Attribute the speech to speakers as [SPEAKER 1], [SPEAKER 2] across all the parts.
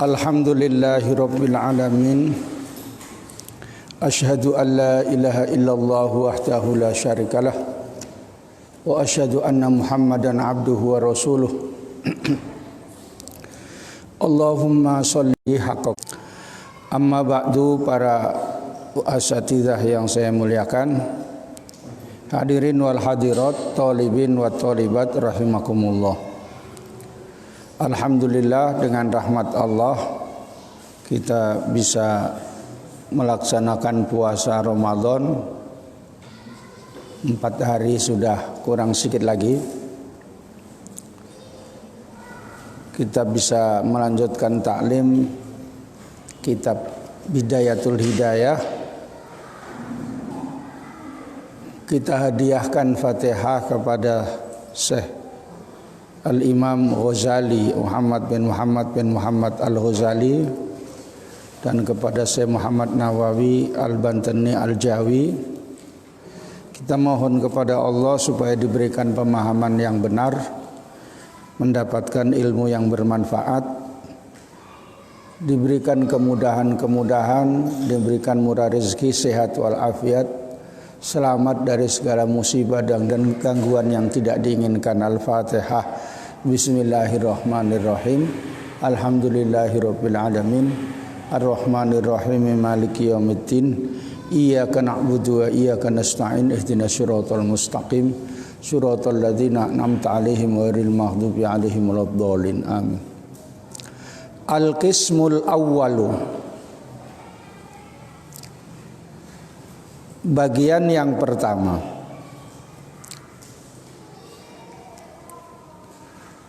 [SPEAKER 1] Alhamdulillahi rabbil alamin. Asyhadu an la ilaha illallah wahdahu la syarikalah. Wa asyhadu anna Muhammadan abduhu wa rasuluh. Allahumma sholli haqqa. Amma ba'du, para asatidzah yang saya muliakan, hadirin wal hadirat, talibin wa talibat rahimakumullah. Alhamdulillah, dengan rahmat Allah kita bisa melaksanakan puasa Ramadan 4 hari, sudah kurang sedikit lagi kita bisa melanjutkan taklim kitab Bidayatul Hidayah. Kita hadiahkan Fatihah kepada Syekh Al-Imam Ghazali, Muhammad bin Muhammad Al-Ghazali, dan kepada Syekh Muhammad Nawawi Al-Bantani Al-Jawi. Kita mohon kepada Allah supaya diberikan pemahaman yang benar, mendapatkan ilmu yang bermanfaat, diberikan kemudahan-kemudahan, diberikan murah rezeki, sehat walafiat, selamat dari segala musibah dan gangguan yang tidak diinginkan. Al-Fatihah. Bismillahirrahmanirrahim. Alhamdulillahirabbil alamin. Arrahmanirrahim. Maliki yaumiddin. Iyyaka na'budu wa iyyaka nasta'in. Ihdinas siratal mustaqim. Siratal ladzina an'amta 'alaihim ghairil maghdubi 'alaihim waladdallin. Amin. Al-qismul awwalu. Bagian yang pertama,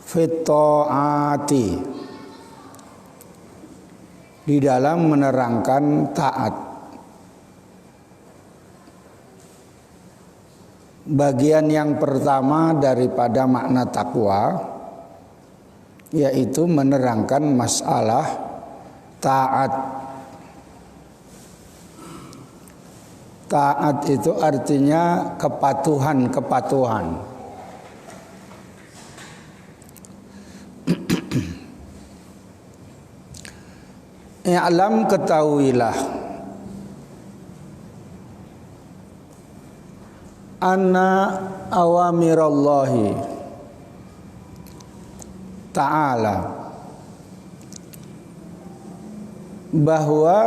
[SPEAKER 1] fitoati, di dalam menerangkan taat. Bagian yang pertama daripada makna takwa yaitu menerangkan masalah taat. Taat itu artinya kepatuhan. I'lam, ketahuilah, anna awamirallahi ta'ala, bahwa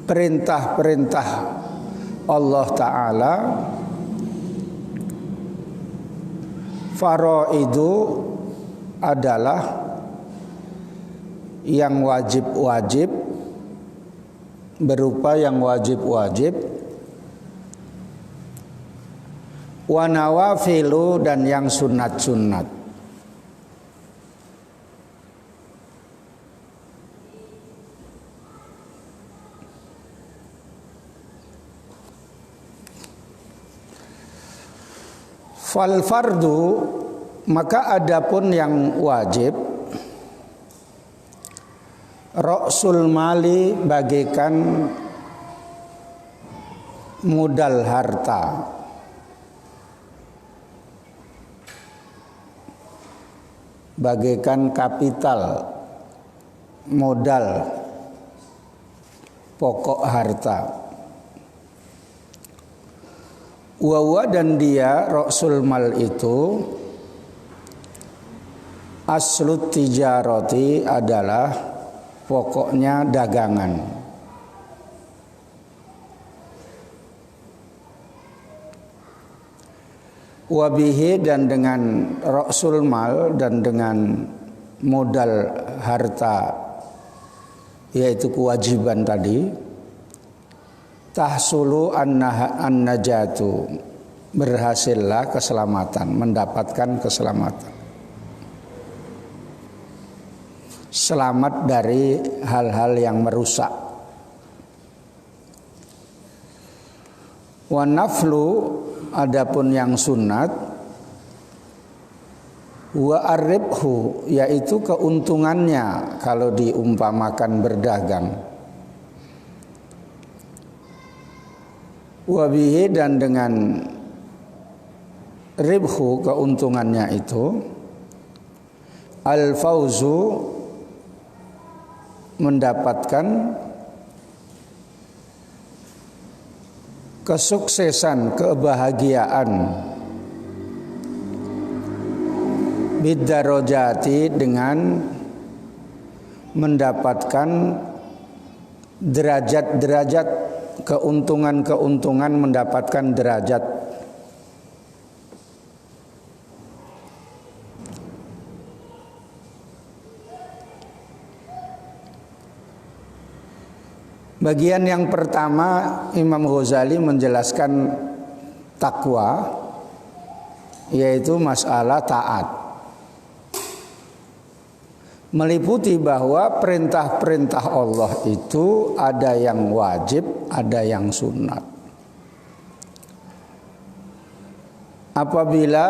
[SPEAKER 1] perintah-perintah Allah Ta'ala faraidu adalah yang wajib-wajib, berupa yang wajib-wajib, wa nawafilu, dan yang sunat-sunat. Fal fardu, maka adapun yang wajib, ra'sul mali, bagaikan modal harta, bagaikan kapital, modal, pokok harta. Wawa, dan dia ra'sul mal itu, aslut tijarati, adalah pokoknya dagangan. Wabihi, dan dengan ra'sul mal, dan dengan modal harta, yaitu kewajiban tadi, tahsulu an-najatu, berhasillah keselamatan, mendapatkan keselamatan, selamat dari hal-hal yang merusak. Wa naflu, adapun yang sunat, wa arribhu, yaitu keuntungannya kalau diumpamakan berdagang. Wa bihi, dan dengan ribhu, keuntungannya itu, al-fauzu, mendapatkan kesuksesan, kebahagiaan bidarojati dengan mendapatkan derajat-derajat, keuntungan-keuntungan, mendapatkan derajat. Bagian yang pertama, Imam Ghazali menjelaskan takwa, yaitu masalah taat. Meliputi bahwa perintah-perintah Allah itu ada yang wajib, ada yang sunat. Apabila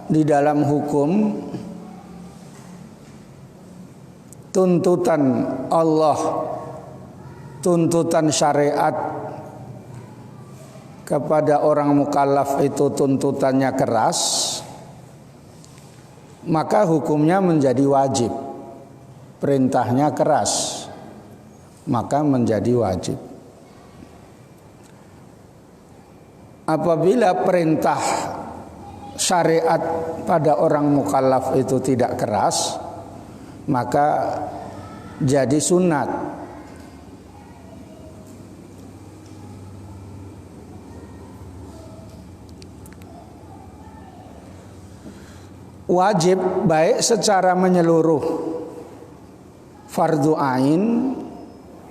[SPEAKER 1] di dalam hukum tuntutan Allah, tuntutan syariat kepada orang mukallaf itu tuntutannya keras, maka hukumnya menjadi wajib. Perintahnya keras, maka menjadi wajib. Apabila perintah syariat pada orang mukallaf itu tidak keras, maka jadi sunat. Wajib baik secara menyeluruh, fardu ain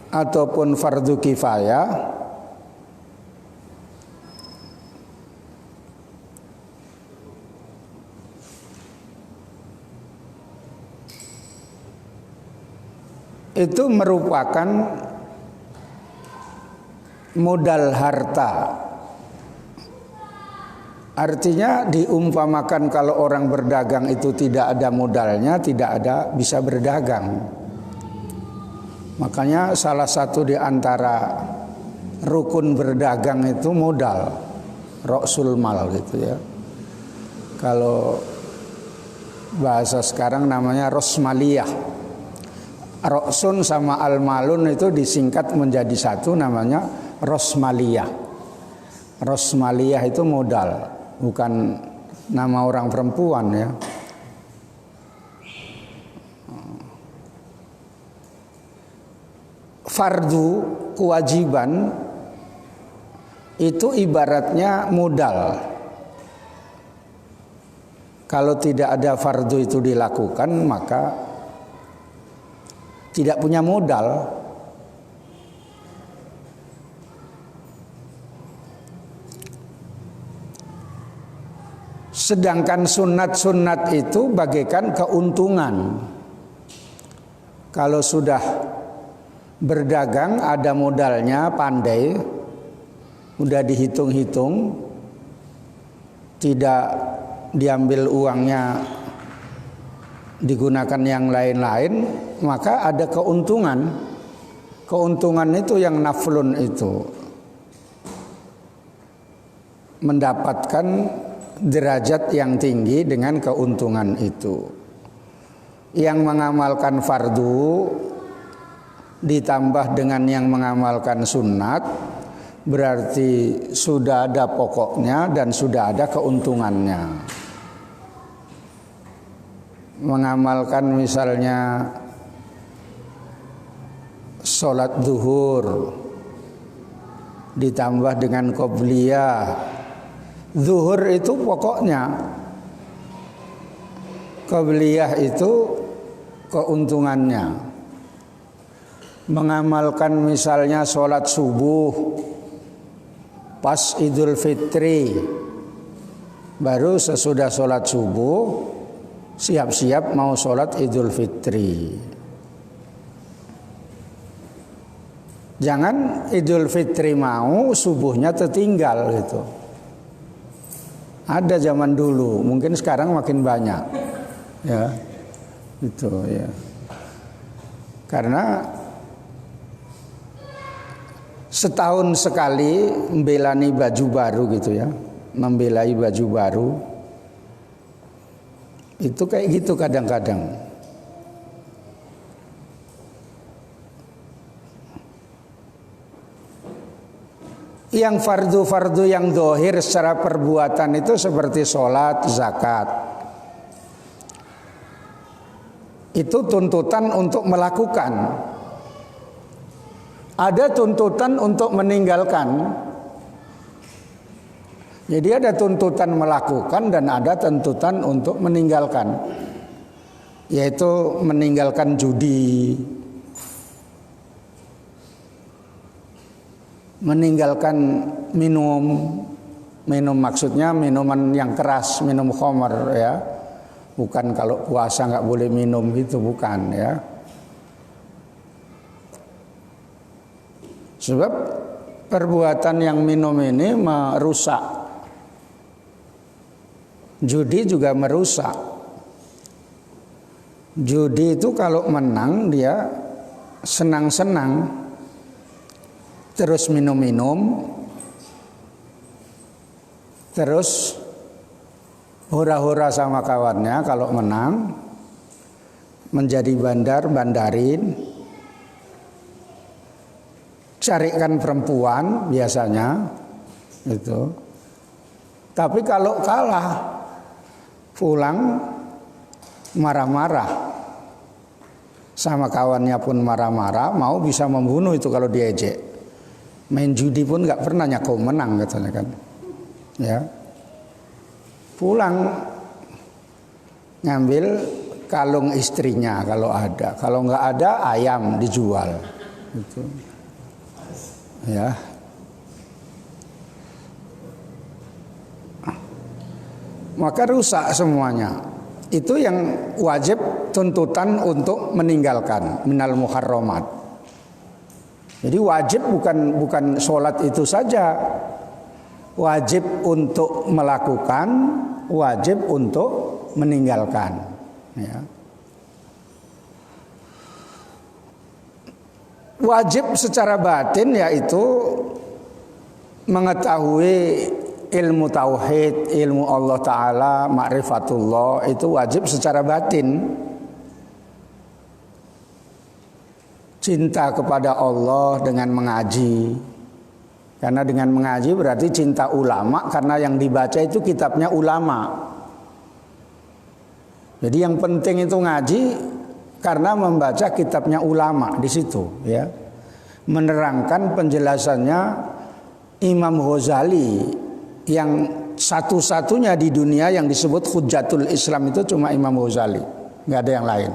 [SPEAKER 1] ataupun fardu kifayah, itu merupakan modal harta. Artinya diumpamakan kalau orang berdagang itu tidak ada modalnya, tidak ada bisa berdagang. Makanya salah satu di antara rukun berdagang itu modal, ra'sul mal gitu ya. Kalau bahasa sekarang namanya rosmaliyah. Ra'sun sama al-malun itu disingkat menjadi satu, namanya rosmaliyah. Rosmaliyah itu modal, bukan nama orang perempuan ya. Fardu, kewajiban itu ibaratnya modal. Kalau tidak ada fardu itu dilakukan, maka tidak punya modal. Sedangkan sunat-sunat itu bagaikan keuntungan. Kalau sudah berdagang ada modalnya, pandai, udah dihitung-hitung, tidak diambil uangnya digunakan yang lain-lain, maka ada keuntungan. Keuntungan itu yang naflun itu mendapatkan derajat yang tinggi dengan keuntungan itu. Yang mengamalkan fardu ditambah dengan yang mengamalkan sunat, berarti sudah ada pokoknya dan sudah ada keuntungannya. Mengamalkan misalnya sholat zuhur ditambah dengan qobliyah. Zuhur itu pokoknya, qobliyah itu keuntungannya. Mengamalkan misalnya sholat subuh pas Idul Fitri, baru sesudah sholat subuh siap-siap mau sholat Idul Fitri. Jangan Idul Fitri mau subuhnya tertinggal gitu. Ada zaman dulu, mungkin sekarang makin banyak, ya, gitu ya. Karena setahun sekali membelani baju baru gitu ya, membelai baju baru, itu kayak gitu kadang-kadang. Yang fardu-fardu yang zahir secara perbuatan itu seperti sholat, zakat. Itu tuntutan untuk melakukan. Ada tuntutan untuk meninggalkan. Jadi ada tuntutan melakukan dan ada tuntutan untuk meninggalkan. Yaitu meninggalkan judi, meninggalkan minum maksudnya minuman yang keras, minum khamar ya. Bukan kalau puasa nggak boleh minum gitu, bukan ya. Sebab perbuatan yang minum ini merusak. Judi juga merusak. Judi itu kalau menang dia senang-senang, terus minum-minum, terus hura-hura sama kawannya kalau menang, menjadi bandarin, carikan perempuan biasanya itu. Tapi kalau kalah, pulang marah-marah, sama kawannya pun marah-marah, mau bisa membunuh itu kalau diejek. Main judi pun nggak pernah kau menang katanya kan, ya. Pulang ngambil kalung istrinya kalau ada, kalau nggak ada ayam dijual, gitu. Ya. Maka rusak semuanya. Itu yang wajib tuntutan untuk meninggalkan minal muharramat. Jadi wajib bukan sholat itu saja. Wajib untuk melakukan, wajib untuk meninggalkan. Ya. Wajib secara batin yaitu mengetahui ilmu tauhid, ilmu Allah Ta'ala, ma'rifatullah, itu wajib secara batin. Cinta kepada Allah dengan mengaji. Karena dengan mengaji berarti cinta ulama, karena yang dibaca itu kitabnya ulama. Jadi yang penting itu ngaji karena membaca kitabnya ulama di situ, ya. Menerangkan penjelasannya Imam Ghazali yang satu-satunya di dunia yang disebut Hujjatul Islam itu cuma Imam Ghazali, nggak ada yang lain.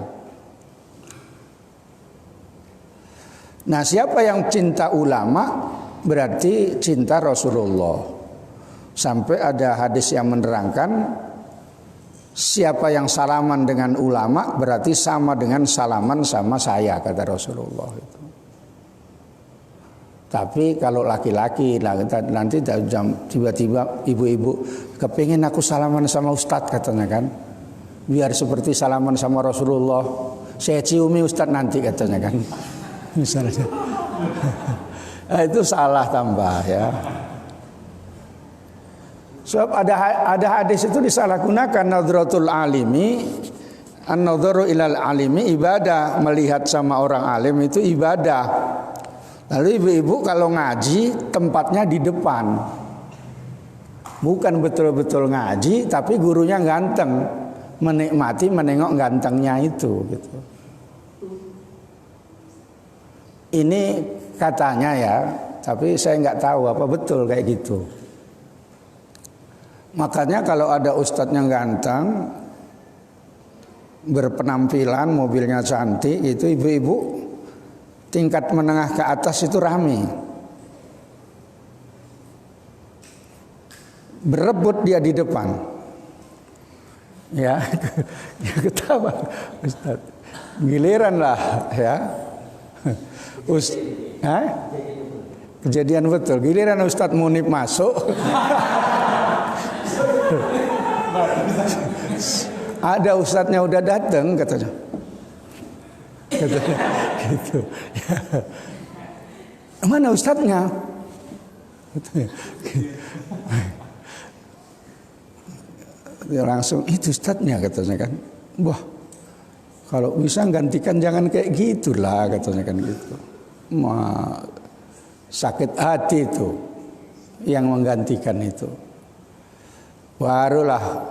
[SPEAKER 1] Nah, siapa yang cinta ulama berarti cinta Rasulullah. Sampai ada hadis yang menerangkan siapa yang salaman dengan ulama berarti sama dengan salaman sama saya, kata Rasulullah itu. Tapi kalau laki-laki nanti tiba-tiba ibu-ibu kepingin aku salaman sama ustadz katanya kan, biar seperti salaman sama Rasulullah, saya ciumi ustadz nanti katanya kan, misalnya. Nah, itu salah tambah ya. Sebab ada hadis itu disalahgunakan, nadratul alimi, an-nadharu ilal alimi ibadah, melihat sama orang alim itu ibadah. Lalu ibu-ibu kalau ngaji tempatnya di depan, bukan betul-betul ngaji, tapi gurunya ganteng, menikmati menengok gantengnya itu, gitu. Ini katanya ya, tapi saya nggak tahu apa betul kayak gitu. Makanya kalau ada ustadz yang ganteng, berpenampilan, mobilnya cantik, itu ibu-ibu tingkat menengah ke atas itu rame, berebut dia di depan, ya. Dia ketawa, Ustaz. Giliran lah, ya. Kejadian betul. Giliran Ustaz Munib masuk, ada ustadznya udah datang katanya. Gitu. Ya. Mana ustadznya? Dia langsung itu ustadznya katanya kan. Wah, kalau bisa gantikan jangan kayak gitulah katanya kan gitu. Sakit hati itu. yang menggantikan itu. Barulah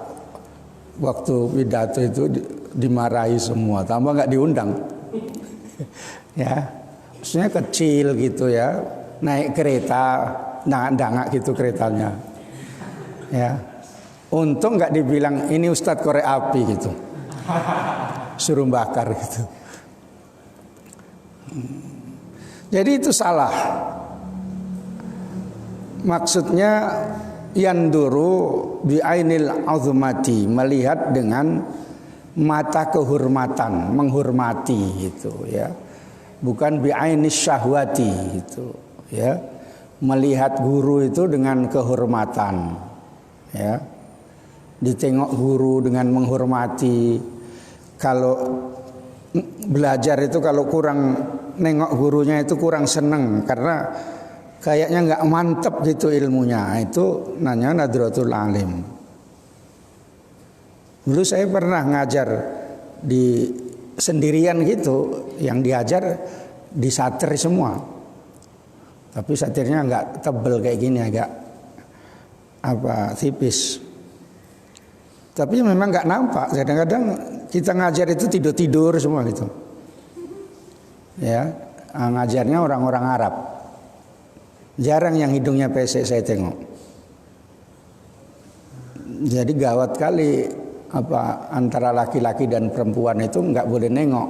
[SPEAKER 1] waktu pidato itu dimarahi semua, tambah nggak diundang. Ya, maksudnya kecil gitu ya, naik kereta, dangak gitu keretanya. Ya, untung nggak dibilang ini Ustadz korek api gitu, suruh bakar gitu. Jadi itu salah. Maksudnya yanduru bi'ainil azmati, melihat dengan mata kehormatan, menghormati gitu ya. Bukan bi'ainis syahwati gitu ya. Melihat guru itu dengan kehormatan ya. Ditengok guru dengan menghormati. Kalau belajar itu kalau kurang nengok gurunya itu kurang seneng karena kayaknya nggak mantep gitu ilmunya, itu nanya nadratul alim. Dulu saya pernah ngajar di sendirian gitu, yang diajar disatir semua, tapi satirnya nggak tebel kayak gini, agak tipis. Tapi memang nggak nampak. Kadang-kadang kita ngajar itu tidur semua gitu. Ya, ngajarnya orang-orang Arab. Jarang yang hidungnya pesek saya tengok. Jadi gawat kali antara laki-laki dan perempuan itu nggak boleh nengok.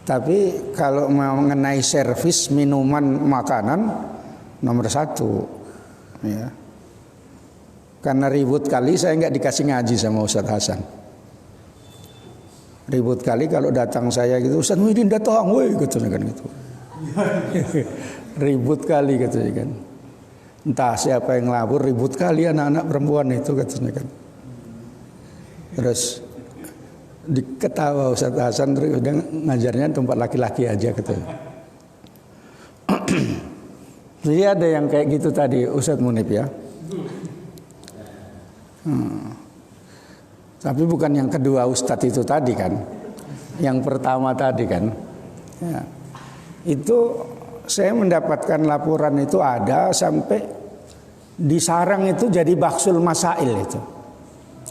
[SPEAKER 1] Tapi kalau mau mengenai servis minuman makanan nomor 1 ya. Karena ribut kali saya nggak dikasih ngaji sama Ustadz Hasan. Ribut kali kalau datang saya gitu, Ustadz Muhyiddin datang, woi gitu kan gitu. Ribut kali katanya kan. Entah siapa yang lapor, ribut kali anak-anak perempuan itu katanya kan. Terus diketawa Ustadz Hasan, terus udah ngajarnya tempat laki-laki aja katanya. Jadi ada yang kayak gitu tadi Ustadz Munib ya. Tapi bukan yang kedua Ustadz itu tadi kan. Yang pertama tadi kan. Ya. Itu saya mendapatkan laporan itu ada sampai di sarang itu jadi baksul masail itu.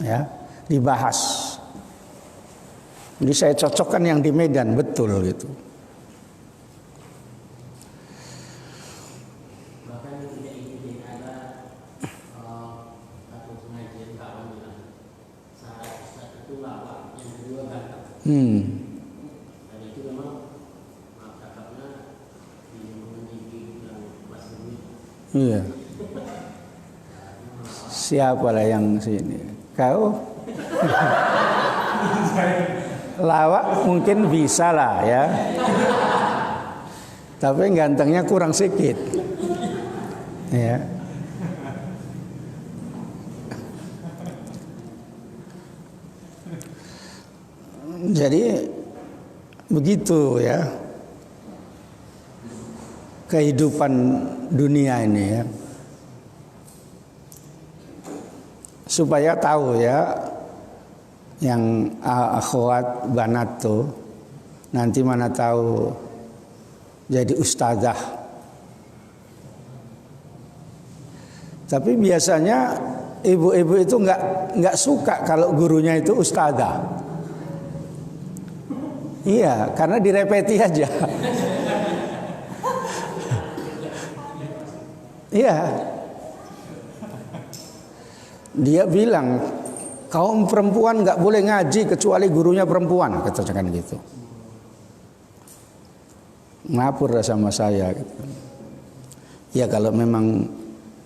[SPEAKER 1] Ya, dibahas. Jadi saya cocokkan yang di Medan betul gitu. Iya. Siapalah yang sini? Kau? Lawak mungkin bisa lah ya. Tapi gantengnya kurang sedikit. Ya. Jadi begitu ya. Kehidupan dunia ini ya. Supaya tahu ya, yang akhwat banat tuh nanti mana tahu jadi ustazah. Tapi biasanya ibu-ibu itu nggak suka kalau gurunya itu ustazah. Iya, karena direpeti aja. Iya. Dia bilang kaum perempuan nggak boleh ngaji kecuali gurunya perempuan, katanya kan gitu. Ngapur sama saya. Gitu. Ya kalau memang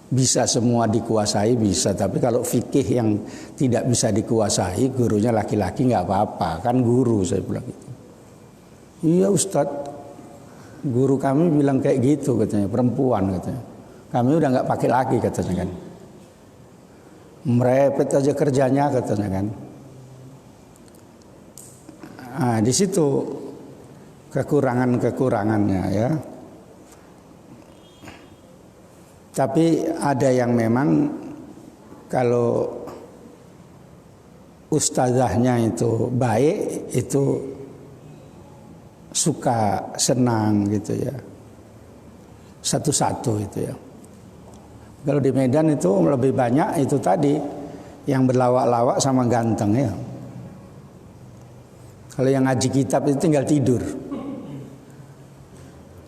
[SPEAKER 1] bisa semua dikuasai bisa, tapi kalau fikih yang tidak bisa dikuasai, gurunya laki-laki nggak apa-apa, kan guru saya bilang gitu. Iya Ustadz, guru kami bilang kayak gitu katanya, perempuan katanya. Kami udah nggak pakai lagi katanya kan. Merepet aja kerjanya katanya kan. Nah, di situ kekurangannya ya. Tapi ada yang memang kalau ustazahnya itu baik, itu suka senang gitu ya. Satu-satu itu ya. Kalau di Medan itu lebih banyak itu tadi yang berlawak-lawak sama ganteng ya. Kalau yang ngaji kitab itu tinggal tidur.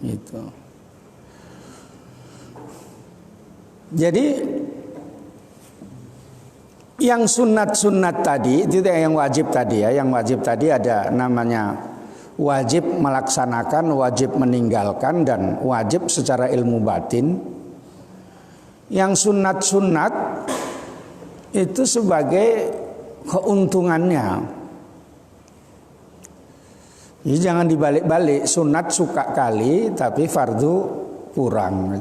[SPEAKER 1] Gitu. Jadi yang sunat-sunat tadi itu yang wajib tadi ya. Yang wajib tadi ada namanya wajib melaksanakan, wajib meninggalkan, dan wajib secara ilmu batin. Yang sunat-sunat itu sebagai keuntungannya. Jadi jangan dibalik-balik, sunat suka kali tapi fardu kurang.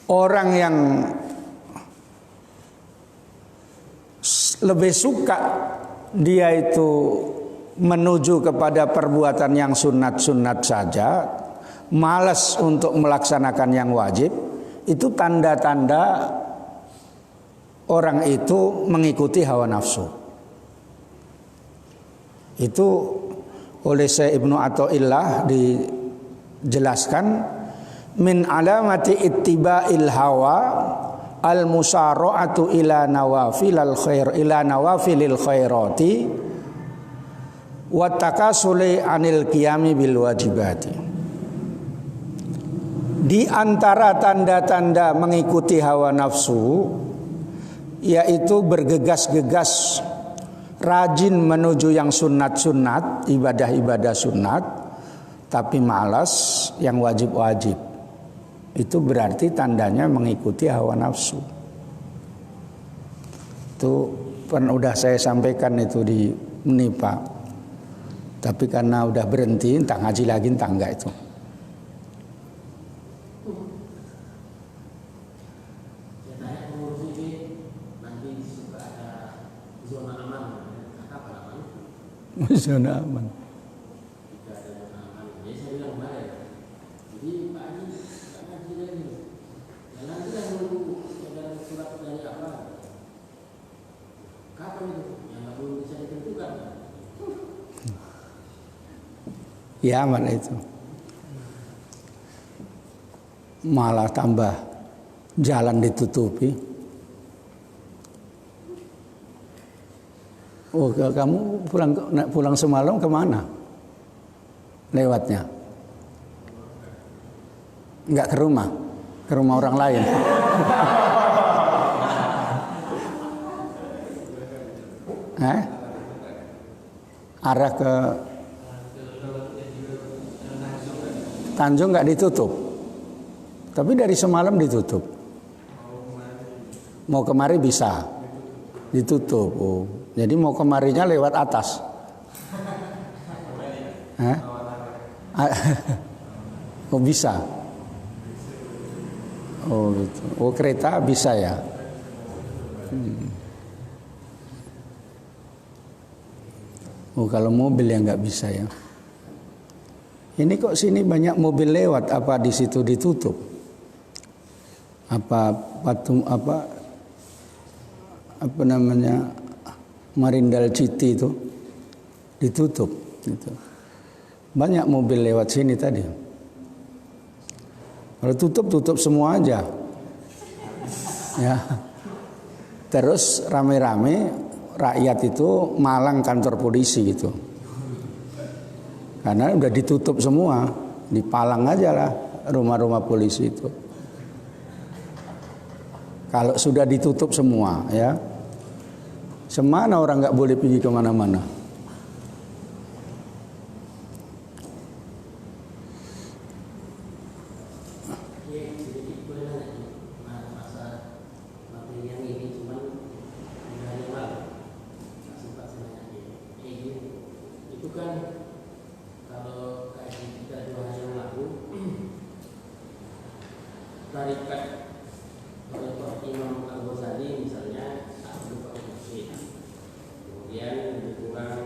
[SPEAKER 1] Orang yang lebih suka dia itu menuju kepada perbuatan yang sunat-sunat saja, malas untuk melaksanakan yang wajib, itu tanda-tanda orang itu mengikuti hawa nafsu. Itu oleh Syekh Ibnu Athaillah dijelaskan, min alamati ittiba'il hawa al musara'atu ila nawafilil khairati wa takasuli anil qiyami bil wajibati. Di antara tanda-tanda mengikuti hawa nafsu yaitu bergegas-gegas rajin menuju yang sunat-sunat, ibadah-ibadah sunat, tapi malas yang wajib-wajib. Itu berarti tandanya mengikuti hawa nafsu. Itu udah saya sampaikan itu di Menipa. Tapi karena udah berhenti, entah ngaji lagi entah enggak itu. Zona aman. Ya aman itu. Malah tambah jalan ditutupi. Oh, kamu pulang semalam kemana? Lewatnya? Enggak ke rumah orang lain. Arah ke Tanjung enggak ditutup, tapi dari semalam ditutup. Mau kemari bisa ditutup. Oh. Jadi mau kemarinya lewat atas. Oh bisa. Oh gitu. Oh kereta bisa ya. Oh kalau mobil ya nggak bisa ya. Ini kok sini banyak mobil lewat, apa di situ ditutup? Apa patung apa namanya? Marindal Citi itu ditutup gitu. Banyak mobil lewat sini tadi. Kalau tutup semua aja. Ya. Terus rame-rame rakyat itu malang kantor polisi gitu. Karena udah ditutup semua, dipalang aja lah rumah-rumah polisi itu. Kalau sudah ditutup semua ya, semana orang nggak boleh pergi kemana-mana.
[SPEAKER 2] Itu kan kalau kayak kita 2 hari yang lalu tarikat oleh Pak Imam Al-Ghazali misalnya tak berupa masjid, kemudian lebih kurang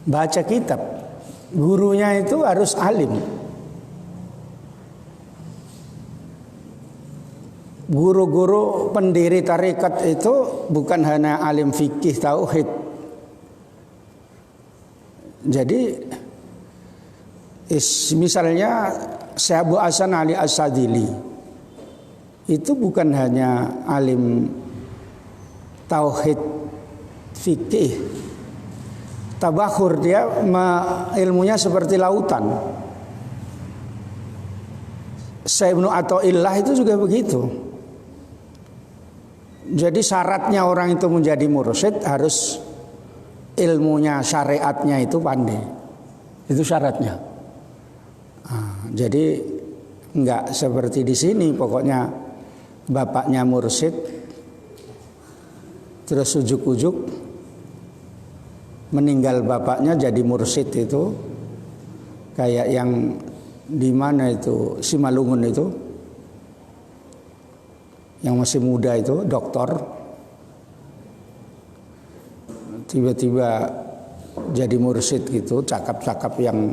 [SPEAKER 1] baca kitab. Gurunya itu harus alim. Guru-guru pendiri tarekat itu bukan hanya alim fikih tauhid. Jadi misalnya Syekh Abu Hasan Ali As-Sadili itu bukan hanya alim tauhid fikih, tabakhur, dia ilmunya seperti lautan. Syekh Ibnu Athaillah itu juga begitu. Jadi syaratnya orang itu menjadi mursyid harus ilmunya, syariatnya itu pandai. Itu syaratnya. Nah, jadi enggak seperti di sini, pokoknya bapaknya mursyid terus ujuk-ujuk meninggal bapaknya jadi mursyid, itu kayak yang di mana itu Simalungun itu, yang masih muda itu doktor, tiba-tiba jadi mursyid gitu, cakap-cakap yang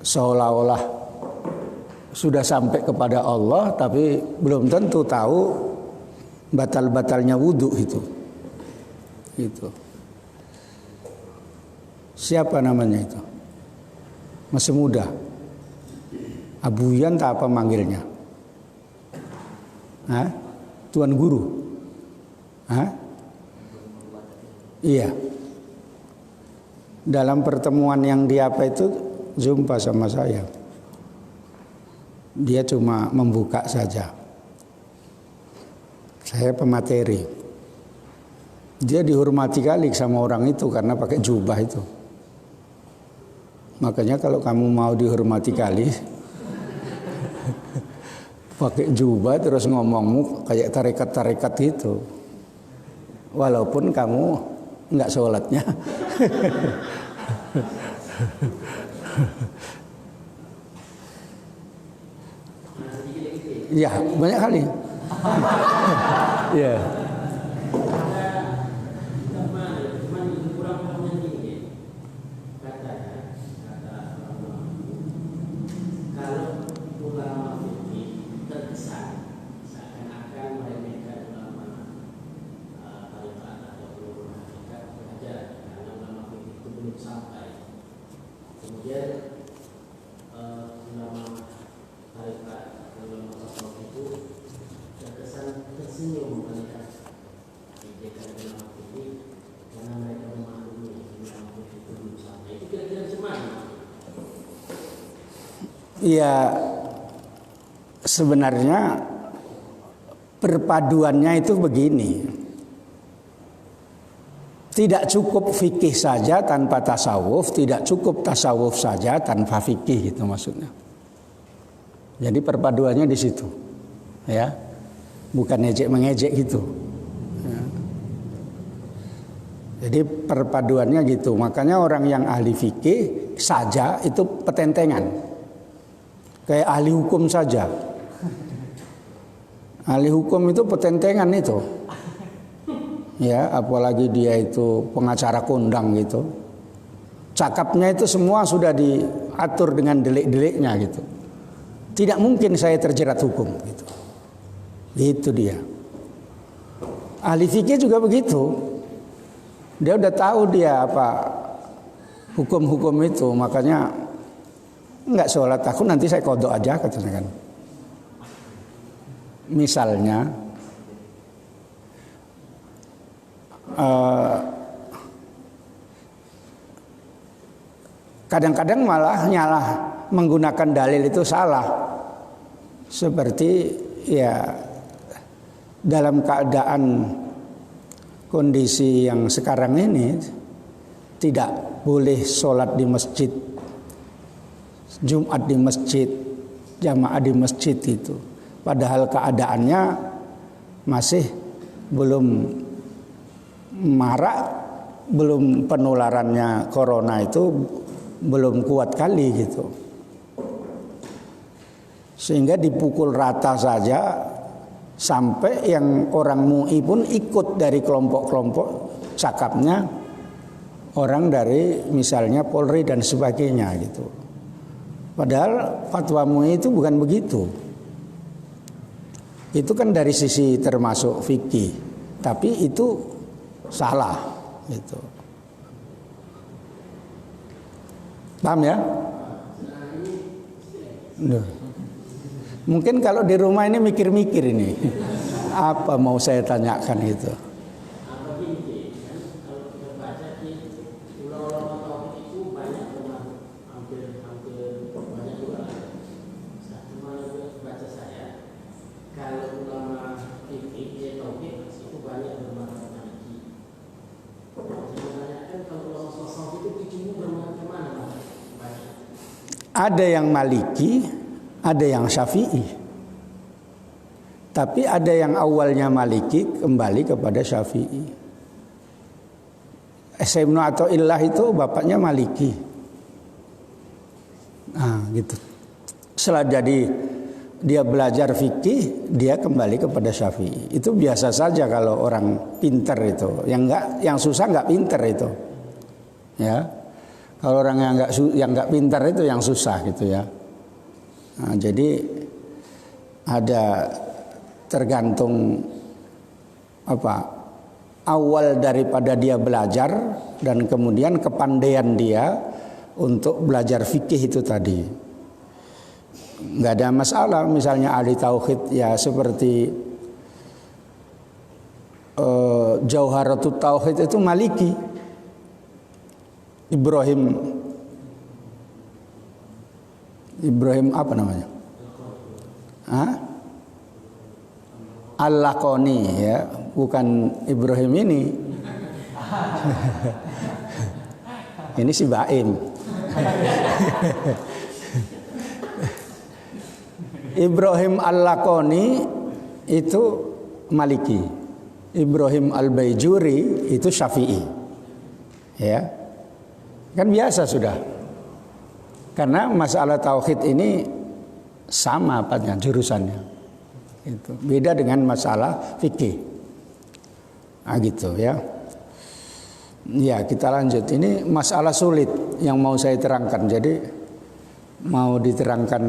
[SPEAKER 1] seolah-olah sudah sampai kepada Allah, tapi belum tentu tahu batal-batalnya wudhu itu. Siapa namanya itu? Masih muda. Abuyan tak apa manggilnya? Hah? Tuan guru. Hah? Iya. Dalam pertemuan yang dia apa itu jumpa sama saya. Dia cuma membuka saja. Saya pemateri. Dia dihormati kali sama orang itu karena pakai jubah itu. Makanya kalau kamu mau dihormati kali, pakai jubah terus ngomongmu kayak tarekat-tarekat gitu. Walaupun kamu enggak sholatnya. Ya, banyak kali. Ya. Ya, sebenarnya perpaduannya itu begini. Tidak cukup fikih saja tanpa tasawuf, tidak cukup tasawuf saja tanpa fikih, itu maksudnya. Jadi perpaduannya di situ, ya, bukan ejek mengejek gitu. Ya. Jadi perpaduannya gitu. Makanya orang yang ahli fikih saja itu petentengan. Kayak ahli hukum saja. Ahli hukum itu petentengan itu. Ya, apalagi dia itu pengacara kondang gitu. Cakapnya itu semua sudah diatur dengan delik-deliknya gitu. Tidak mungkin saya terjerat hukum gitu. Itu dia. Ahli fikih juga begitu. Dia udah tahu dia apa hukum-hukum itu, makanya enggak sholat aku, nanti saya kodok aja katanya kan. Misalnya kadang-kadang malah nyalah menggunakan dalil itu salah. Seperti ya dalam keadaan kondisi yang sekarang ini tidak boleh sholat di masjid, Jumat di masjid, jamaah di masjid itu. Padahal keadaannya masih belum marak, belum penularannya corona itu belum kuat kali gitu. Sehingga dipukul rata saja sampai yang orang MUI pun ikut dari kelompok-kelompok cakapnya orang dari misalnya Polri dan sebagainya gitu. Padahal fatwa MUI itu bukan begitu. Itu kan dari sisi termasuk fikih, tapi itu salah gitu. Paham ya? Duh. Mungkin kalau di rumah ini mikir-mikir ini apa mau saya tanyakan itu. Ada yang Maliki, ada yang Syafi'i. Tapi ada yang awalnya Maliki kembali kepada Syafi'i. Ibnu Athaillah itu bapaknya Maliki. Nah, gitu. Setelah jadi dia belajar fikih, dia kembali kepada Syafi'i. Itu biasa saja kalau orang pinter itu. Yang susah nggak pinter itu. Ya. Kalau orang yang nggak pintar itu yang susah gitu ya. Nah, jadi ada tergantung awal daripada dia belajar dan kemudian kepandaian dia untuk belajar fikih itu tadi. Nggak ada masalah misalnya ahli tauhid ya seperti Jauharatut Tauhid itu Maliki. Ibrahim apa namanya? Al-Laqani ya, bukan Ibrahim ini. Ini si Baim. Ibrahim Al-Laqani itu Maliki. Ibrahim Al-Baijuri itu Syafi'i. Ya. Kan biasa sudah. Karena masalah tauhid ini sama apanya jurusannya. Itu beda dengan masalah fikih. Nah, gitu ya. Ya, kita lanjut. Ini masalah sulit yang mau saya terangkan. Jadi mau diterangkan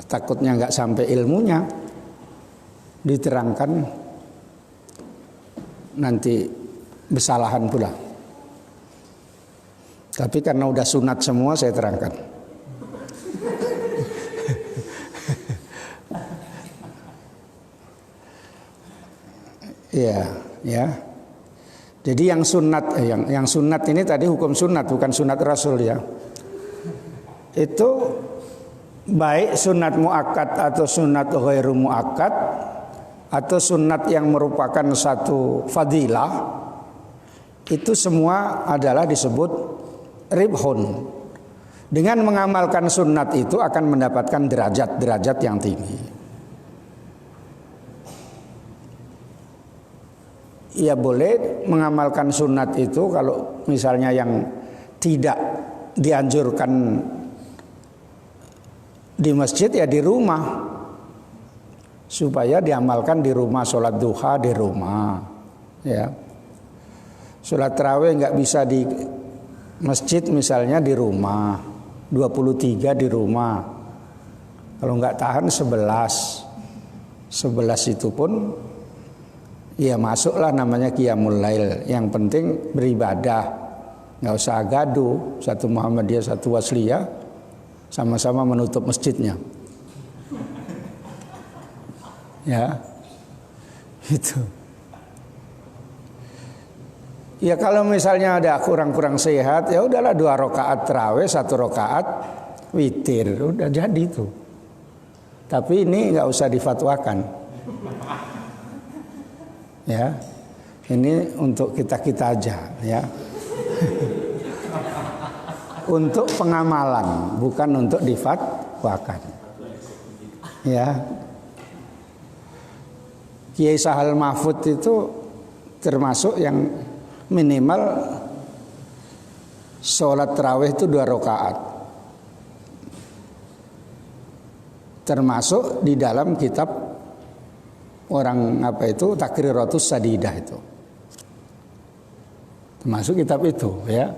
[SPEAKER 1] takutnya nggak sampai ilmunya. Diterangkan nanti kesalahan pula. Tapi karena udah sunat semua saya terangkan. Ya. Jadi yang sunat ini tadi hukum sunat bukan sunat Rasul ya. Itu baik sunat muakkad atau sunat ghairu muakkad atau sunat yang merupakan satu fadilah, itu semua adalah disebut ribhun. Dengan mengamalkan sunnat itu akan mendapatkan derajat-derajat yang tinggi. Ya boleh mengamalkan sunnat itu kalau misalnya yang tidak dianjurkan di masjid ya di rumah. Supaya diamalkan di rumah, sholat duha di rumah. Ya. Sholat tarawih nggak bisa di masjid misalnya di rumah, 23 di rumah. Kalau nggak tahan 11 itu pun ya masuklah namanya qiyamul lail. Yang penting beribadah, nggak usah gaduh. Satu Muhammadiyah, satu Wasliyah, sama-sama menutup masjidnya. Ya, itu. Ya kalau misalnya ada kurang-kurang sehat, ya udahlah 2 rakaat tarawih, 1 rakaat witir, udah jadi itu. Tapi ini nggak usah difatwakan. Ya, ini untuk kita aja, ya. Untuk pengamalan, bukan untuk difatwakan. Ya. Kiai Sahal Mahfud itu termasuk yang minimal sholat tarawih itu 2 rakaat. Termasuk di dalam kitab orang Takriratus Sadidah itu. termasuk kitab itu ya.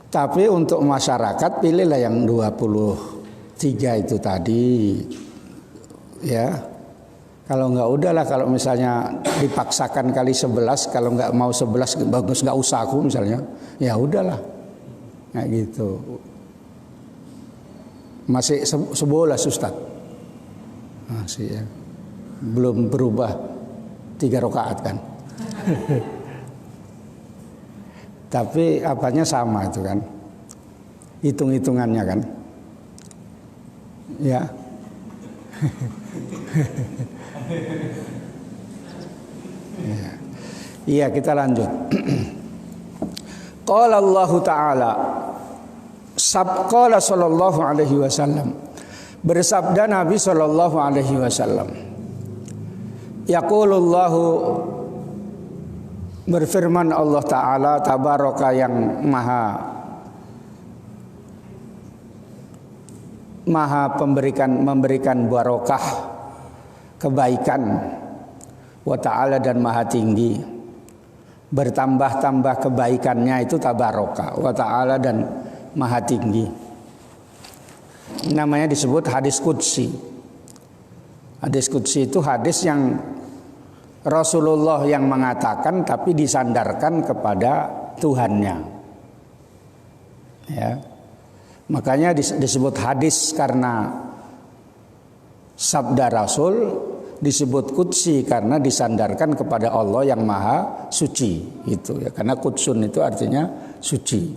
[SPEAKER 1] Tapi untuk masyarakat pilihlah yang 23 itu tadi ya. Kalau nggak udahlah, kalau misalnya dipaksakan kali 11, kalau nggak mau 11 bagus nggak usah aku misalnya, ya udahlah, kayak gitu. Masih 11 Ustaz, masih ya, belum berubah 3 rakaat kan. Tapi apanya sama itu kan, hitung-hitungannya kan, ya. Iya, kita lanjut. Qala Allah Ta'ala, qala sallallahu alaihi wasallam, bersabda Nabi sallallahu alaihi wasallam, yaqulullahu, berfirman Allah Ta'ala, tabaraka yang maha memberikan barokah, kebaikan, wa ta'ala, dan maha tinggi, bertambah-tambah kebaikannya itu tabaraka, wa ta'ala, dan maha tinggi. Namanya disebut hadis qudsi. Hadis qudsi itu hadis yang Rasulullah yang mengatakan tapi disandarkan kepada Tuhannya. Ya. Makanya disebut hadis karena sabda Rasul, disebut qudsi karena disandarkan kepada Allah yang maha suci itu ya, karena qudsun itu artinya suci.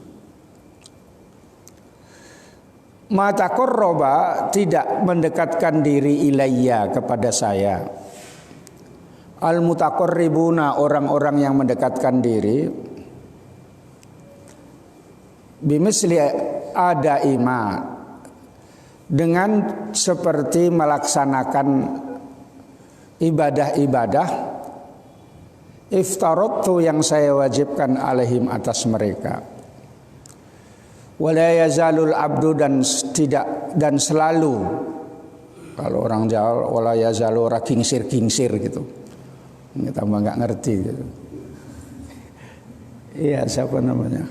[SPEAKER 1] Ma taqarraba, tidak mendekatkan diri ilayya, kepada saya. Al mutaqarribuna, orang-orang yang mendekatkan diri, bimisli ada iman, dengan seperti melaksanakan ibadah-ibadah iftaratu yang saya wajibkan alaihim, atas mereka. Wala yazalul abdu, dan selalu, kalau orang Jawa wala yazalu, ora kingsir gitu. Kita nggak ngerti gitu. Iya, siapa namanya?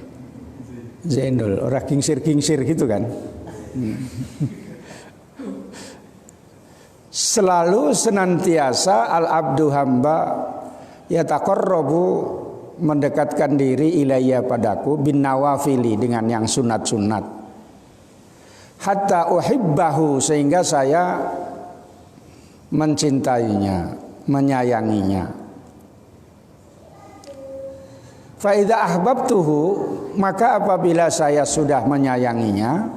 [SPEAKER 1] Zainul, ora kingsir gitu kan. Selalu senantiasa al-abdu hamba yataqarrabu, mendekatkan diri ilayya padaku, bin nawafili, dengan yang sunat-sunat, hatta uhibbahu, sehingga saya mencintainya, menyayanginya. Fa idza ahbabtuhu, maka apabila saya sudah menyayanginya,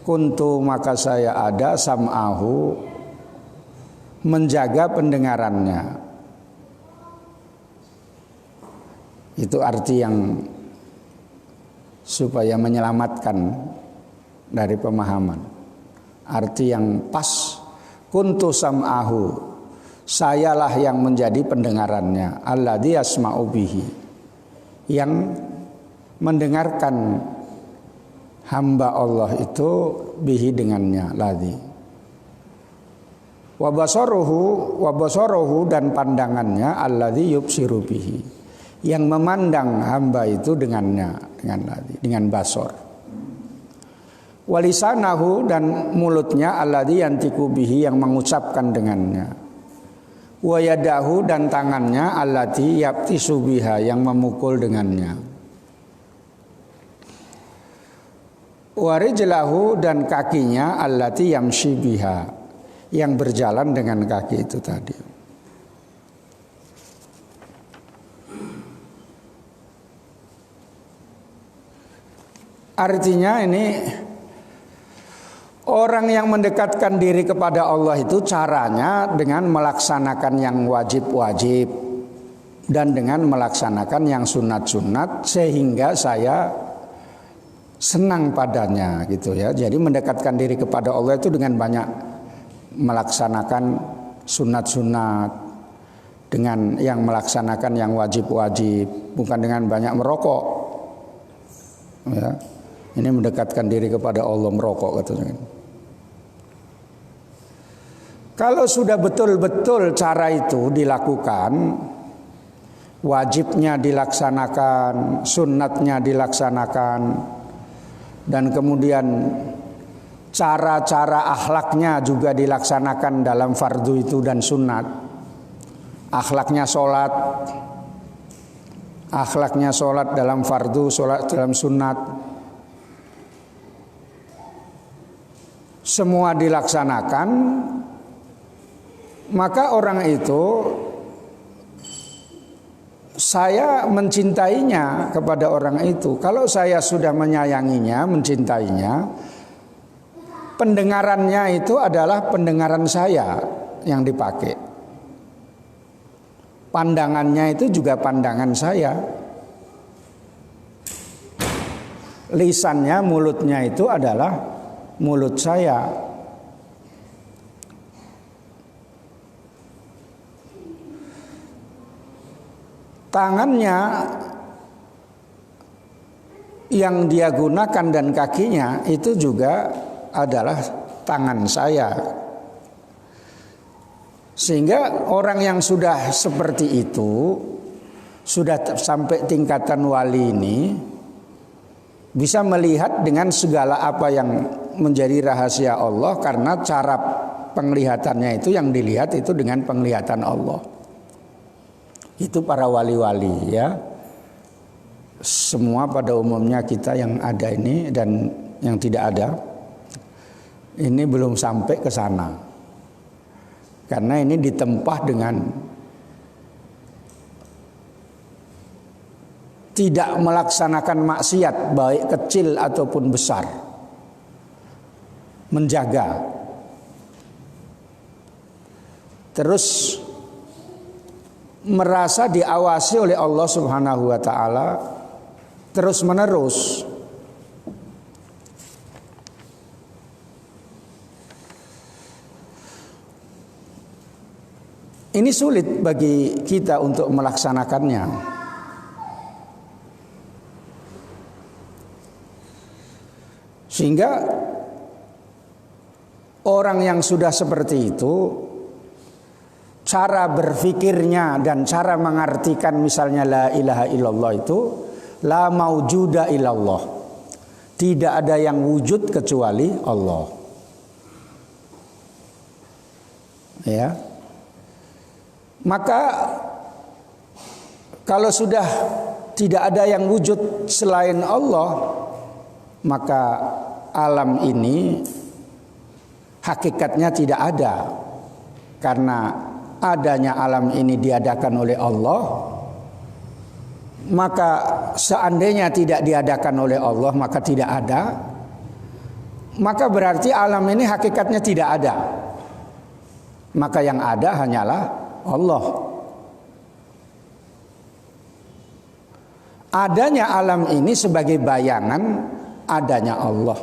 [SPEAKER 1] kuntu, maka saya ada, sam'ahu, menjaga pendengarannya. Itu arti yang supaya menyelamatkan dari pemahaman. Arti yang pas, kuntu sam'ahu, sayalah yang menjadi pendengarannya, alladzi yasma'u bihi, yang mendengarkan hamba Allah itu bihi, dengannya, ladzi. Wa basaruhu, dan pandangannya, alladzi yubsiru bihi, yang memandang hamba itu dengannya, dengan basor. Walisanahu, dan mulutnya, alladzi yantiqu bihi, yang mengucapkan dengannya. Wa yadahu, dan tangannya, allati yabtisu biha, yang memukul dengannya. Wa rijlahu, dan kakinya, allati yamshi biha, yang berjalan dengan kaki itu tadi. Artinya ini, orang yang mendekatkan diri kepada Allah itu caranya dengan melaksanakan yang wajib-wajib dan dengan melaksanakan yang sunat-sunat, sehingga saya senang padanya gitu ya. Jadi mendekatkan diri kepada Allah itu dengan banyak melaksanakan sunat-sunat, dengan yang melaksanakan yang wajib-wajib, bukan dengan banyak merokok ya. Ini mendekatkan diri kepada Allah, merokok katanya. Kalau sudah betul-betul cara itu dilakukan, wajibnya dilaksanakan, sunnatnya dilaksanakan, dan kemudian cara-cara akhlaknya juga dilaksanakan dalam fardu itu dan sunat. Akhlaknya sholat dalam fardu, sholat dalam sunat, semua dilaksanakan, maka orang itu saya mencintainya kepada orang itu. Kalau saya sudah menyayanginya, mencintainya, pendengarannya itu adalah pendengaran saya yang dipakai. Pandangannya itu juga pandangan saya. Lisannya, mulutnya itu adalah mulut saya. Tangannya yang dia gunakan dan kakinya itu juga adalah tangan saya. Sehingga orang yang sudah seperti itu, sudah sampai tingkatan wali ini, bisa melihat dengan segala apa yang menjadi rahasia Allah, karena cara penglihatannya itu yang dilihat itu dengan penglihatan Allah. Itu para wali-wali ya. Semua pada umumnya kita yang ada ini dan yang tidak ada, ini belum sampai ke sana. Karena ini ditempa dengan tidak melaksanakan maksiat baik kecil ataupun besar. Menjaga. Terus merasa diawasi oleh Allah Subhanahu wa taala terus menerus. Ini sulit bagi kita untuk melaksanakannya. Sehingga orang yang sudah seperti itu, cara berfikirnya dan cara mengartikan misalnya la ilaha illallah itu la maujuda illallah. Tidak ada yang wujud kecuali Allah. Ya. Maka kalau sudah tidak ada yang wujud selain Allah, maka alam ini hakikatnya tidak ada. Karena adanya alam ini diadakan oleh Allah, maka seandainya tidak diadakan oleh Allah maka tidak ada, maka berarti alam ini hakikatnya tidak ada. Maka yang ada hanyalah Allah. Adanya alam ini sebagai bayangan adanya Allah.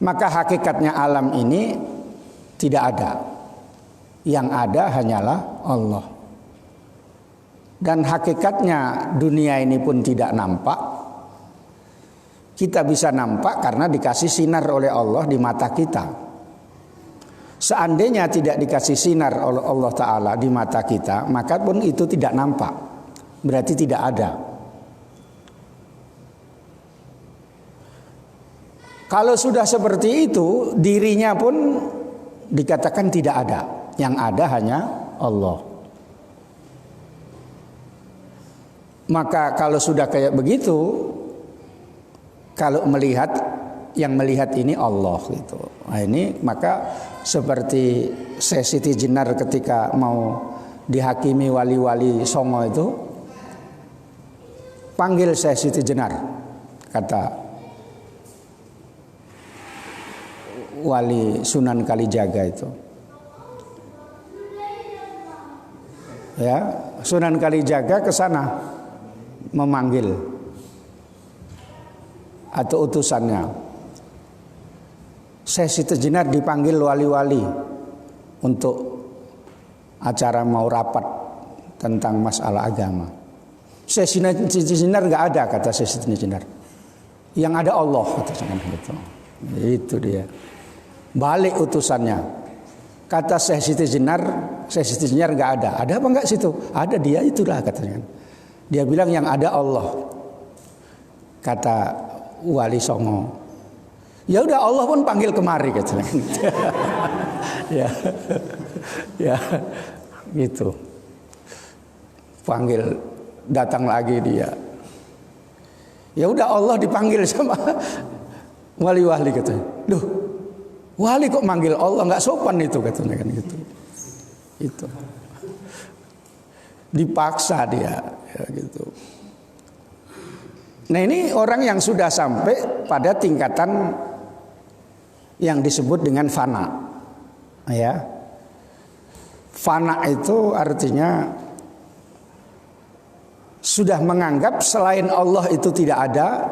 [SPEAKER 1] Maka hakikatnya alam ini tidak ada. Yang ada hanyalah Allah. Dan hakikatnya dunia ini pun tidak nampak. Kita bisa nampak karena dikasih sinar oleh Allah di mata kita. Seandainya tidak dikasih sinar oleh Allah Ta'ala di mata kita, maka pun itu tidak nampak. Berarti tidak ada. Kalau sudah seperti itu, dirinya pun dikatakan tidak ada. Yang ada hanya Allah. Maka kalau sudah kayak begitu, kalau melihat, yang melihat ini Allah gitu. Nah ini maka seperti Syekh Siti Jenar ketika mau dihakimi wali-wali Songo itu, panggil Syekh Siti Jenar, kata wali Sunan Kalijaga itu. Ya, Sunan Kalijaga ke sana memanggil atau utusannya. Syekh Siti Jenar dipanggil wali-wali untuk acara mau rapat tentang masalah agama. Syekh Siti Jenar nggak ada, kata Syekh Siti Jenar. Yang ada Allah, kata gitu. Itu dia. Balik utusannya Kata Syekh Siti Jenar nggak ada. Ada apa nggak situ? Ada, dia itulah katanya. Dia bilang yang ada Allah. Kata Wali Songo. Ya udah, Allah pun panggil kemari katanya. ya gitu. Panggil, datang lagi dia. Ya udah, Allah dipanggil sama wali-wali katanya. Duh, wali kok manggil Allah, nggak sopan itu katanya kan gitu. Itu dipaksa dia ya gitu. Nah, ini orang yang sudah sampai pada tingkatan yang disebut dengan fana. Ya. Fana itu artinya sudah menganggap selain Allah itu tidak ada,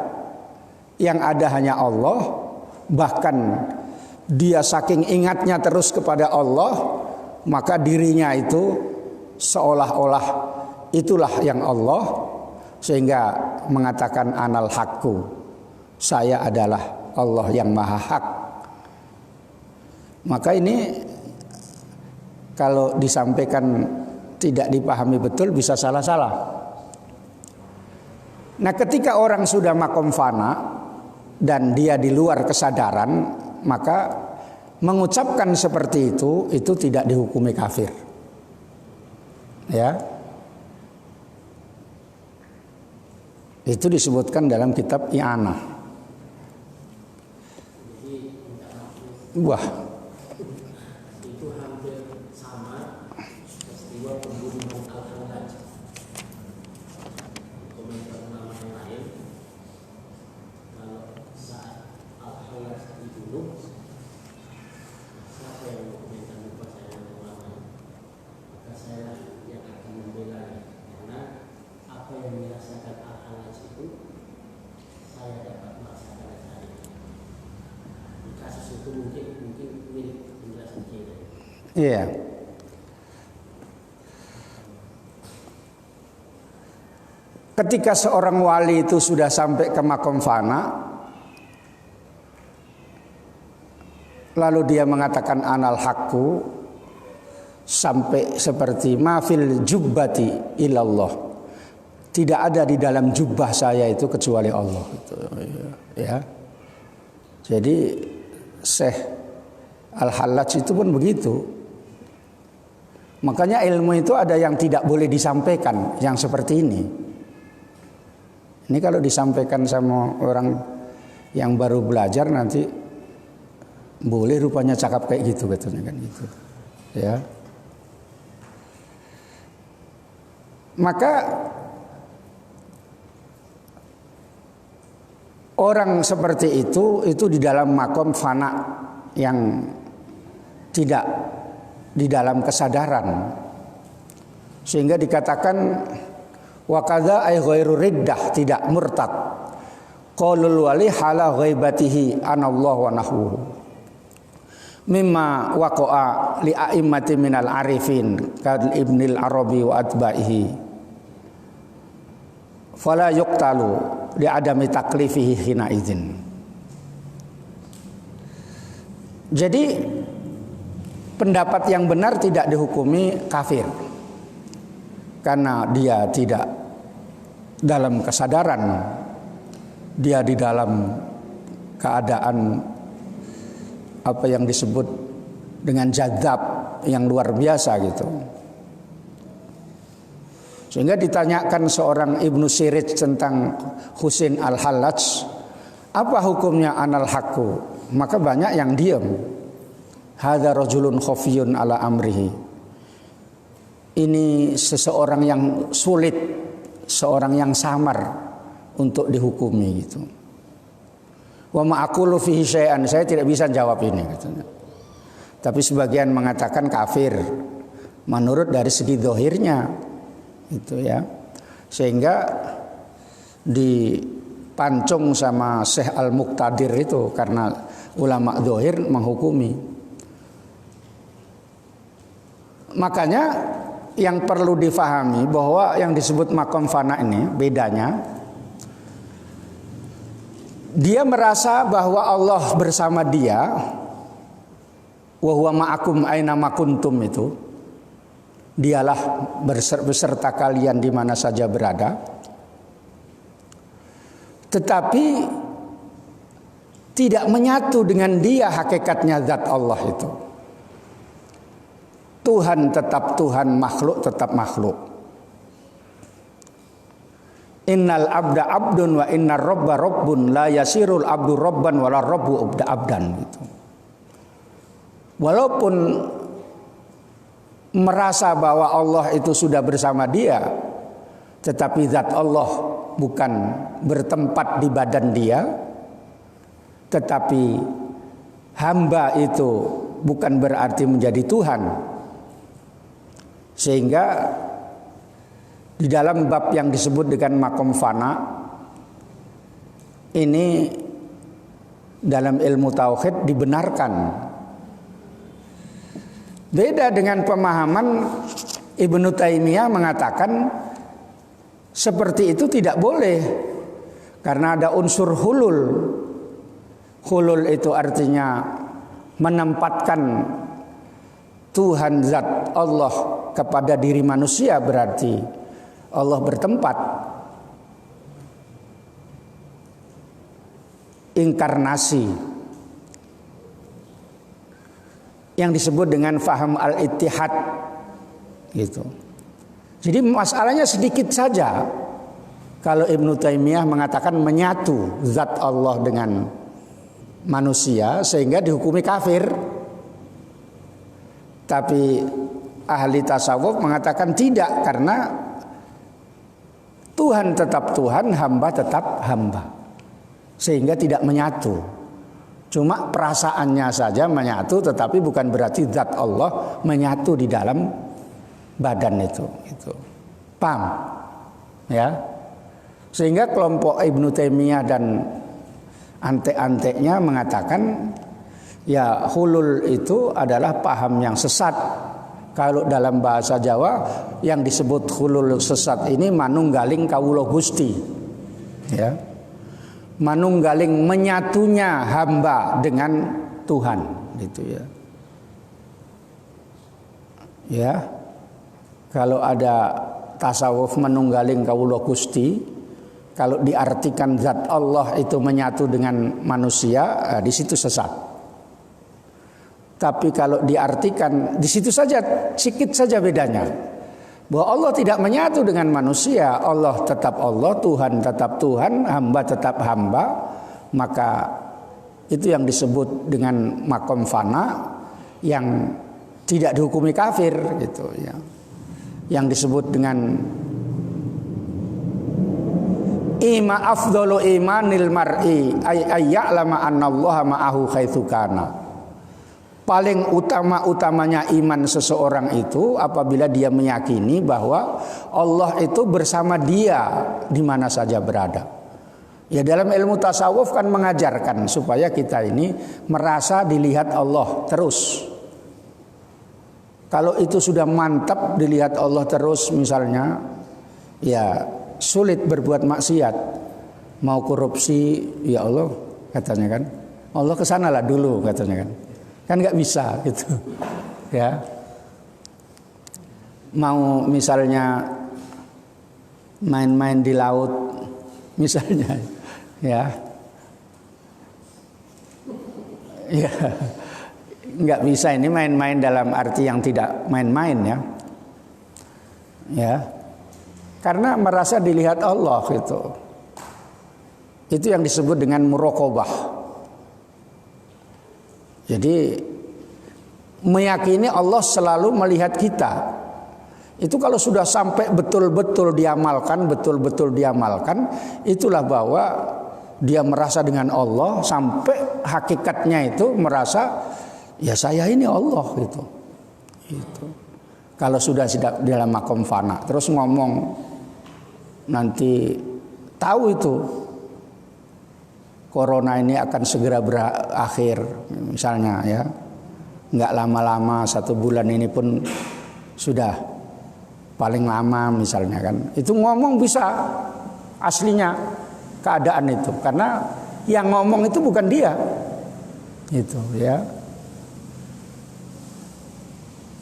[SPEAKER 1] yang ada hanya Allah, bahkan dia saking ingatnya terus kepada Allah, maka dirinya itu seolah-olah itulah yang Allah, sehingga mengatakan anal haqqu, saya adalah Allah yang maha hak. Maka ini kalau disampaikan tidak dipahami betul bisa salah-salah. Nah, ketika orang sudah makom fana dan dia di luar kesadaran, maka mengucapkan seperti itu tidak dihukumi kafir. Ya. Itu disebutkan dalam kitab I'anah. Wah,
[SPEAKER 2] itu hampir sama peristiwa pembunuhan Al-Hallaj. Komentar nama yang lain, kalau saat Al-Hallaj dibunuh, siapa yang komentar lupa saya ulama, maka saya yang akan membela, karena apa yang dirasakan Al-Hallaj itu saya dapat merasakan hari ini. Di kasus itu mungkin mirip penjelasan kita.
[SPEAKER 1] iya. Ketika seorang wali itu sudah sampai ke makom fana, lalu dia mengatakan anal haqqu, sampai seperti mafil jubbati ilallah, tidak ada di dalam jubah saya itu kecuali Allah. Ya. Jadi Syekh Al-Hallaj itu pun begitu. Makanya ilmu itu ada yang tidak boleh disampaikan, yang seperti ini. Ini kalau disampaikan sama orang yang baru belajar nanti boleh rupanya cakap kayak gitu katanya kan gitu. Ya. Maka orang seperti itu di dalam makom fana yang tidak di dalam kesadaran, sehingga dikatakan wa kadza ay ghairu riddah, tidak murtad. Qaulul wali hala ghaibatihi anallah wa nahwuhu mimma waqa'a li a'immati minal arifin kal ibnil arabi wa atba'ihi fala yuqtalu li adami taklifihi hina idzin. Jadi pendapat yang benar tidak dihukumi kafir karena dia tidak dalam kesadaran, dia di dalam keadaan apa yang disebut dengan jadzab yang luar biasa gitu. Sehingga ditanyakan seorang Ibnu Sirij tentang Husain Al-Hallaj, apa hukumnya anal haqqu? Maka banyak yang diam. Hadza rajulun khafiyun ala amrihi. Ini seseorang yang sulit, seorang yang samar untuk dihukumi gitu. Wa ma'aqulu fihi syai'an, saya tidak bisa jawab ini katanya. Tapi sebagian mengatakan kafir menurut dari segi zahirnya itu ya. Sehingga dipancung sama Syekh Al-Muqtadir itu karena ulama zahir menghukumi. Makanya yang perlu difahami bahwa yang disebut makom fana ini bedanya, dia merasa bahwa Allah bersama dia wa huwa ma'akum aina ma kuntum itu, dialah beserta kalian di mana saja berada. Tetapi tidak menyatu dengan dia hakikatnya zat Allah itu. Tuhan tetap Tuhan, makhluk tetap makhluk. Innal abda abdun wa innar robba robbun, la yasirul abdu robban wala robbu abdan gitu. Walaupun merasa bahwa Allah itu sudah bersama dia, tetapi zat Allah bukan bertempat di badan dia, tetapi hamba itu bukan berarti menjadi Tuhan. Sehingga di dalam bab yang disebut dengan makom fana ini dalam ilmu tauhid dibenarkan. Beda dengan pemahaman Ibnu Taimiyah mengatakan seperti itu tidak boleh karena ada unsur hulul. Hulul itu artinya menempatkan Tuhan zat Allah kepada diri manusia, berarti Allah bertempat. Inkarnasi yang disebut dengan faham al-ittihad gitu. Jadi masalahnya sedikit saja kalau Ibnu Taimiyah mengatakan menyatu zat Allah dengan manusia sehingga dihukumi kafir. Tapi ahli tasawuf mengatakan tidak, karena Tuhan tetap Tuhan, hamba tetap hamba, sehingga tidak menyatu. Cuma perasaannya saja menyatu, tetapi bukan berarti zat Allah menyatu di dalam badan itu. Gitu. Paham? Ya. Sehingga kelompok Ibnu Taimiyah dan antek-anteknya mengatakan ya hulul itu adalah paham yang sesat. Kalau dalam bahasa Jawa yang disebut hulul sesat ini manunggaling kawula Gusti. Ya. Manunggaling menyatunya hamba dengan Tuhan gitu ya. Ya. Kalau ada tasawuf manunggaling kawula Gusti, kalau diartikan zat Allah itu menyatu dengan manusia, di situ sesat. Tapi kalau diartikan di situ saja, sedikit saja bedanya. Bahwa Allah tidak menyatu dengan manusia, Allah tetap Allah, Tuhan tetap Tuhan, hamba tetap hamba, maka itu yang disebut dengan makom fana yang tidak dihukumi kafir gitu ya. Yang disebut dengan ima afdalu imanil mar'i ayya'lama annallaha ma'ahu haitsu kana. Paling utama-utamanya iman seseorang itu apabila dia meyakini bahwa Allah itu bersama dia di mana saja berada. Ya dalam ilmu tasawuf kan mengajarkan supaya kita ini merasa dilihat Allah terus. Kalau itu sudah mantap dilihat Allah terus misalnya, ya sulit berbuat maksiat. Mau korupsi, ya Allah katanya kan. Allah kesanalah dulu katanya kan. Kan nggak bisa gitu, ya. Mau misalnya main-main di laut, misalnya, ya, ya, nggak bisa ini main-main dalam arti yang tidak main-main ya, ya, karena merasa dilihat Allah gitu. Itu yang disebut dengan muraqabah. Jadi meyakini Allah selalu melihat kita. Itu kalau sudah sampai betul-betul diamalkan, itulah bahwa dia merasa dengan Allah sampai hakikatnya itu merasa ya saya ini Allah gitu. Itu. Kalau sudah dalam makom fana, terus ngomong nanti tahu itu Corona ini akan segera berakhir misalnya ya, nggak lama-lama 1 bulan ini pun sudah paling lama misalnya kan, itu ngomong bisa aslinya keadaan itu karena yang ngomong itu bukan dia, itu ya.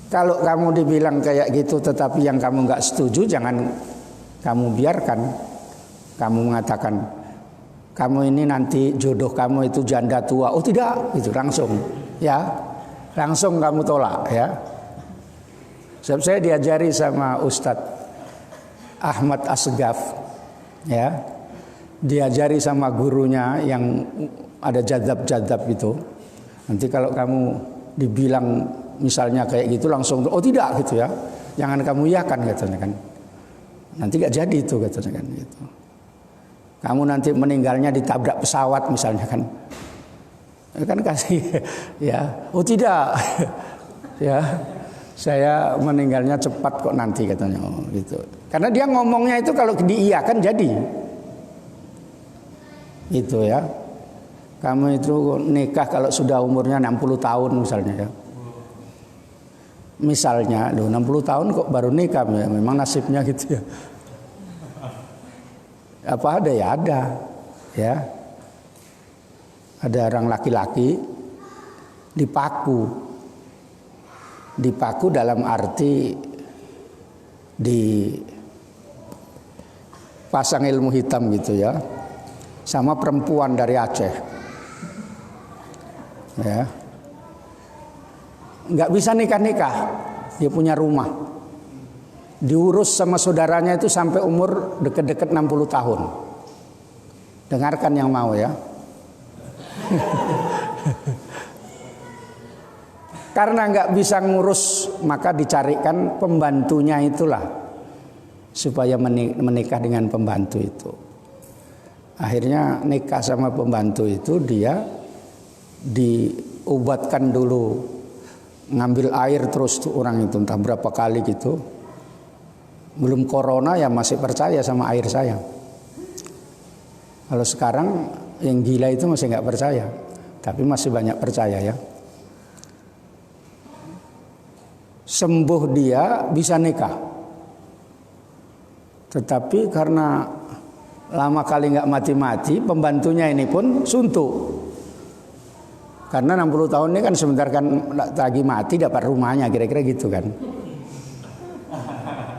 [SPEAKER 1] Kalau kamu dibilang kayak gitu tetapi yang kamu nggak setuju, jangan kamu biarkan. Kamu mengatakan kamu ini nanti jodoh kamu itu janda tua. Oh tidak, itu langsung ya. Langsung kamu tolak ya. Sebab saya diajari sama Ustadz Ahmad Asgaf ya. Diajari sama gurunya yang ada jadab-jadab itu. Nanti kalau kamu dibilang misalnya kayak gitu langsung oh tidak gitu ya. Jangan kamu iyakan katanya kan. Nanti gak jadi itu katanya kan gitu. Kamu nanti meninggalnya ditabrak pesawat misalnya kan. Kan kasih ya. Oh tidak. Ya. Saya meninggalnya cepat kok nanti katanya oh, gitu. Karena dia ngomongnya itu kalau diiyakan jadi. Itu ya. Kamu itu nikah kalau sudah umurnya 60 tahun misalnya ya. Misalnya, 60 tahun kok baru nikah ya. Memang nasibnya gitu ya. Apa ada ya ada. Ya. Ada orang laki-laki dipaku. Dipaku dalam arti dipasang ilmu hitam gitu ya. Sama perempuan dari Aceh. Ya. Nggak bisa nikah-nikah. Dia punya rumah. Diurus sama saudaranya itu sampai umur deket-deket 60 tahun. Dengarkan yang mau ya. Karena nggak bisa ngurus, maka dicarikan pembantunya itulah. Supaya menikah dengan pembantu itu. Akhirnya nikah sama pembantu itu dia diobatkan dulu, ngambil air terus tuh orang itu entah berapa kali gitu. Belum corona ya masih percaya sama air saya. Kalau sekarang yang gila itu masih nggak percaya, tapi masih banyak percaya ya. Sembuh dia bisa nikah, tetapi karena lama kali nggak mati-mati, pembantunya ini pun suntuk. Karena 60 tahun ini kan sebentar kan lagi mati dapat rumahnya, kira-kira gitu kan.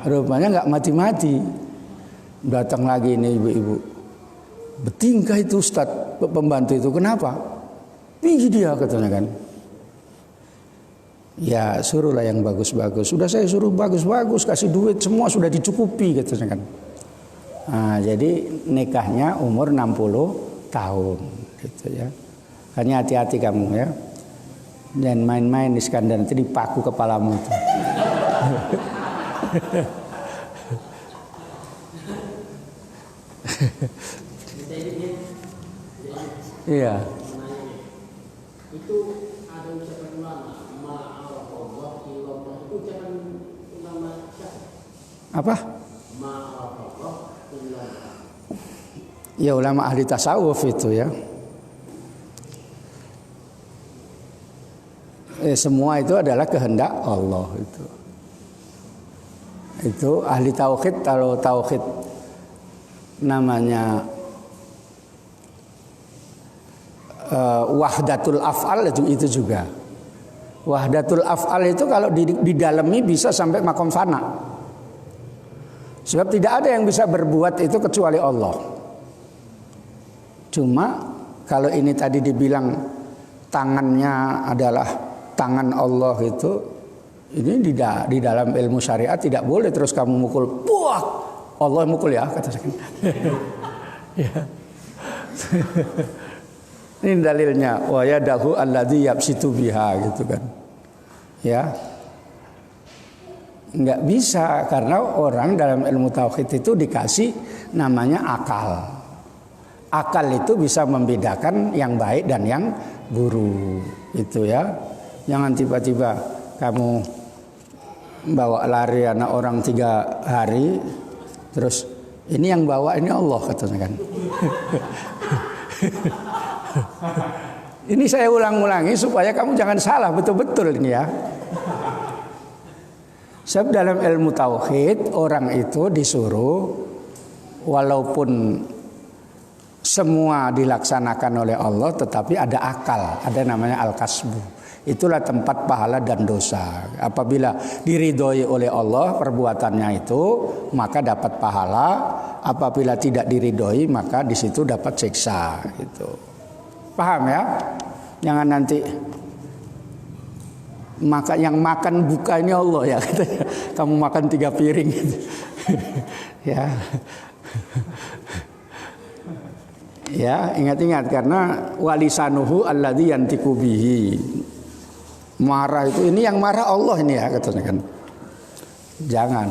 [SPEAKER 1] Rupanya nggak mati-mati. Datang lagi ini ibu-ibu. Betingkah itu Ustadz pembantu itu, kenapa? Tinggi dia katanya kan. Ya suruhlah yang bagus-bagus. Sudah saya suruh bagus-bagus, kasih duit semua sudah dicukupi katanya kan. Nah, jadi nikahnya umur 60 tahun gitu ya. Hanya hati-hati kamu ya. Dan main-main Iskandar nanti dipaku kepalamu itu. Iya.
[SPEAKER 2] Itu ada ucapan ulama, ma'arafallah illallah. Ucapan ulama siapa?
[SPEAKER 1] Apa?
[SPEAKER 2] Ma'arafallah illallah.
[SPEAKER 1] Ya ulama ahli tasawuf itu ya. Semua itu adalah kehendak Allah itu. Itu ahli tauhid. Kalau tauhid namanya wahdatul af'al itu juga. Wahdatul af'al itu kalau didalami bisa sampai makom fana. Sebab tidak ada yang bisa berbuat itu kecuali Allah. Cuma kalau ini tadi dibilang tangannya adalah tangan Allah itu, ini di dalam ilmu syariat tidak boleh terus kamu mukul, wah Allah mukul ya kata saya. Ya. Ini dalilnya wa yadahu alladzi yabsitu biha gitu kan. Ya. Enggak bisa karena orang dalam ilmu tauhid itu dikasih namanya akal. Akal itu bisa membedakan yang baik dan yang buruk. Itu ya. Jangan tiba-tiba kamu bawa lari anak orang 3 hari terus ini yang bawa ini Allah katanya kan. Ini saya ulang-ulangi supaya kamu jangan salah betul-betul ini ya. Sebab dalam ilmu tauhid orang itu disuruh walaupun semua dilaksanakan oleh Allah, tetapi ada akal, ada namanya al-kasbu. Itulah tempat pahala dan dosa. Apabila diridhoi oleh Allah perbuatannya itu, maka dapat pahala. Apabila tidak diridhoi, maka di situ dapat siksa. Gitu. Paham ya? Jangan nanti yang makan buka ini Allah ya. Kamu makan 3 piring. Ya. Ya, ingat-ingat karena walisanuhu alladzi yantiqu bihi. Marah itu, ini yang marah Allah ini ya katanya kan. Jangan.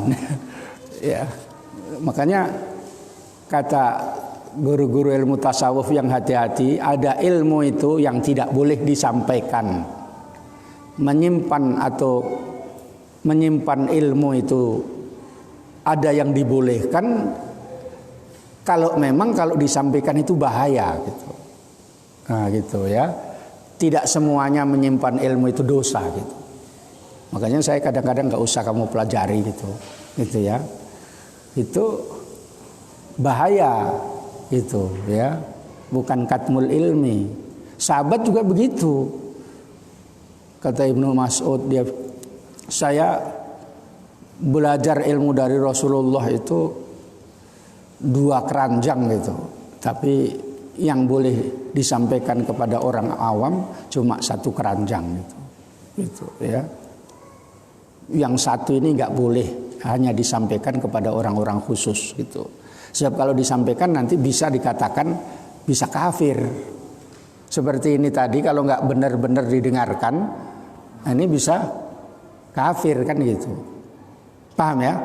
[SPEAKER 1] Ya. Makanya kata guru-guru ilmu tasawuf yang hati-hati, ada ilmu itu yang tidak boleh disampaikan. Menyimpan ilmu itu ada yang dibolehkan kalau disampaikan itu bahaya gitu. Nah, gitu ya. Tidak semuanya menyimpan ilmu itu dosa gitu. Makanya saya kadang-kadang nggak usah kamu pelajari gitu ya. Itu bahaya gitu ya. Bukan katmul ilmi. Sahabat juga begitu. Kata Ibnu Mas'ud, saya belajar ilmu dari Rasulullah itu 2 keranjang gitu. Tapi yang boleh disampaikan kepada orang awam cuma 1 keranjang gitu ya. Yang 1 ini nggak boleh hanya disampaikan kepada orang-orang khusus gitu. Sebab kalau disampaikan nanti bisa dikatakan bisa kafir. Seperti ini tadi kalau nggak benar-benar didengarkan, ini bisa kafir kan gitu. Paham ya?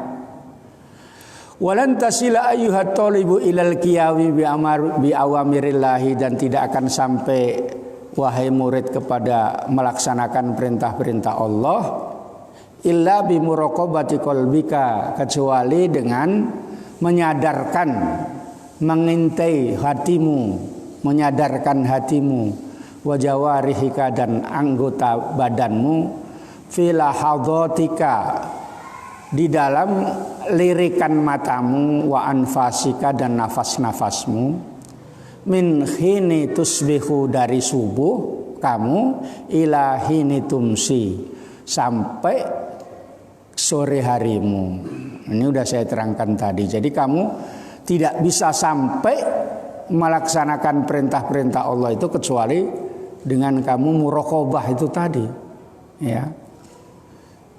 [SPEAKER 1] Walan tasila ayyuhat talibu ilal qiyawi bi awamirillahi, dan tidak akan sampai wahai murid kepada melaksanakan perintah-perintah Allah illa bi muraqabati qalbika, kecuali dengan menyadarkan, mengintai hatimu, menyadarkan hatimu, wa jawarihika, dan anggota badanmu, fila hadatika, di dalam lirikan matamu, wa anfasika, dan nafas-nafasmu, min hini tusbihu, dari subuh kamu, ila hini tumsi, sampai sore harimu. Ini udah saya terangkan tadi. Jadi kamu tidak bisa sampai melaksanakan perintah-perintah Allah itu kecuali dengan kamu muraqabah itu tadi ya.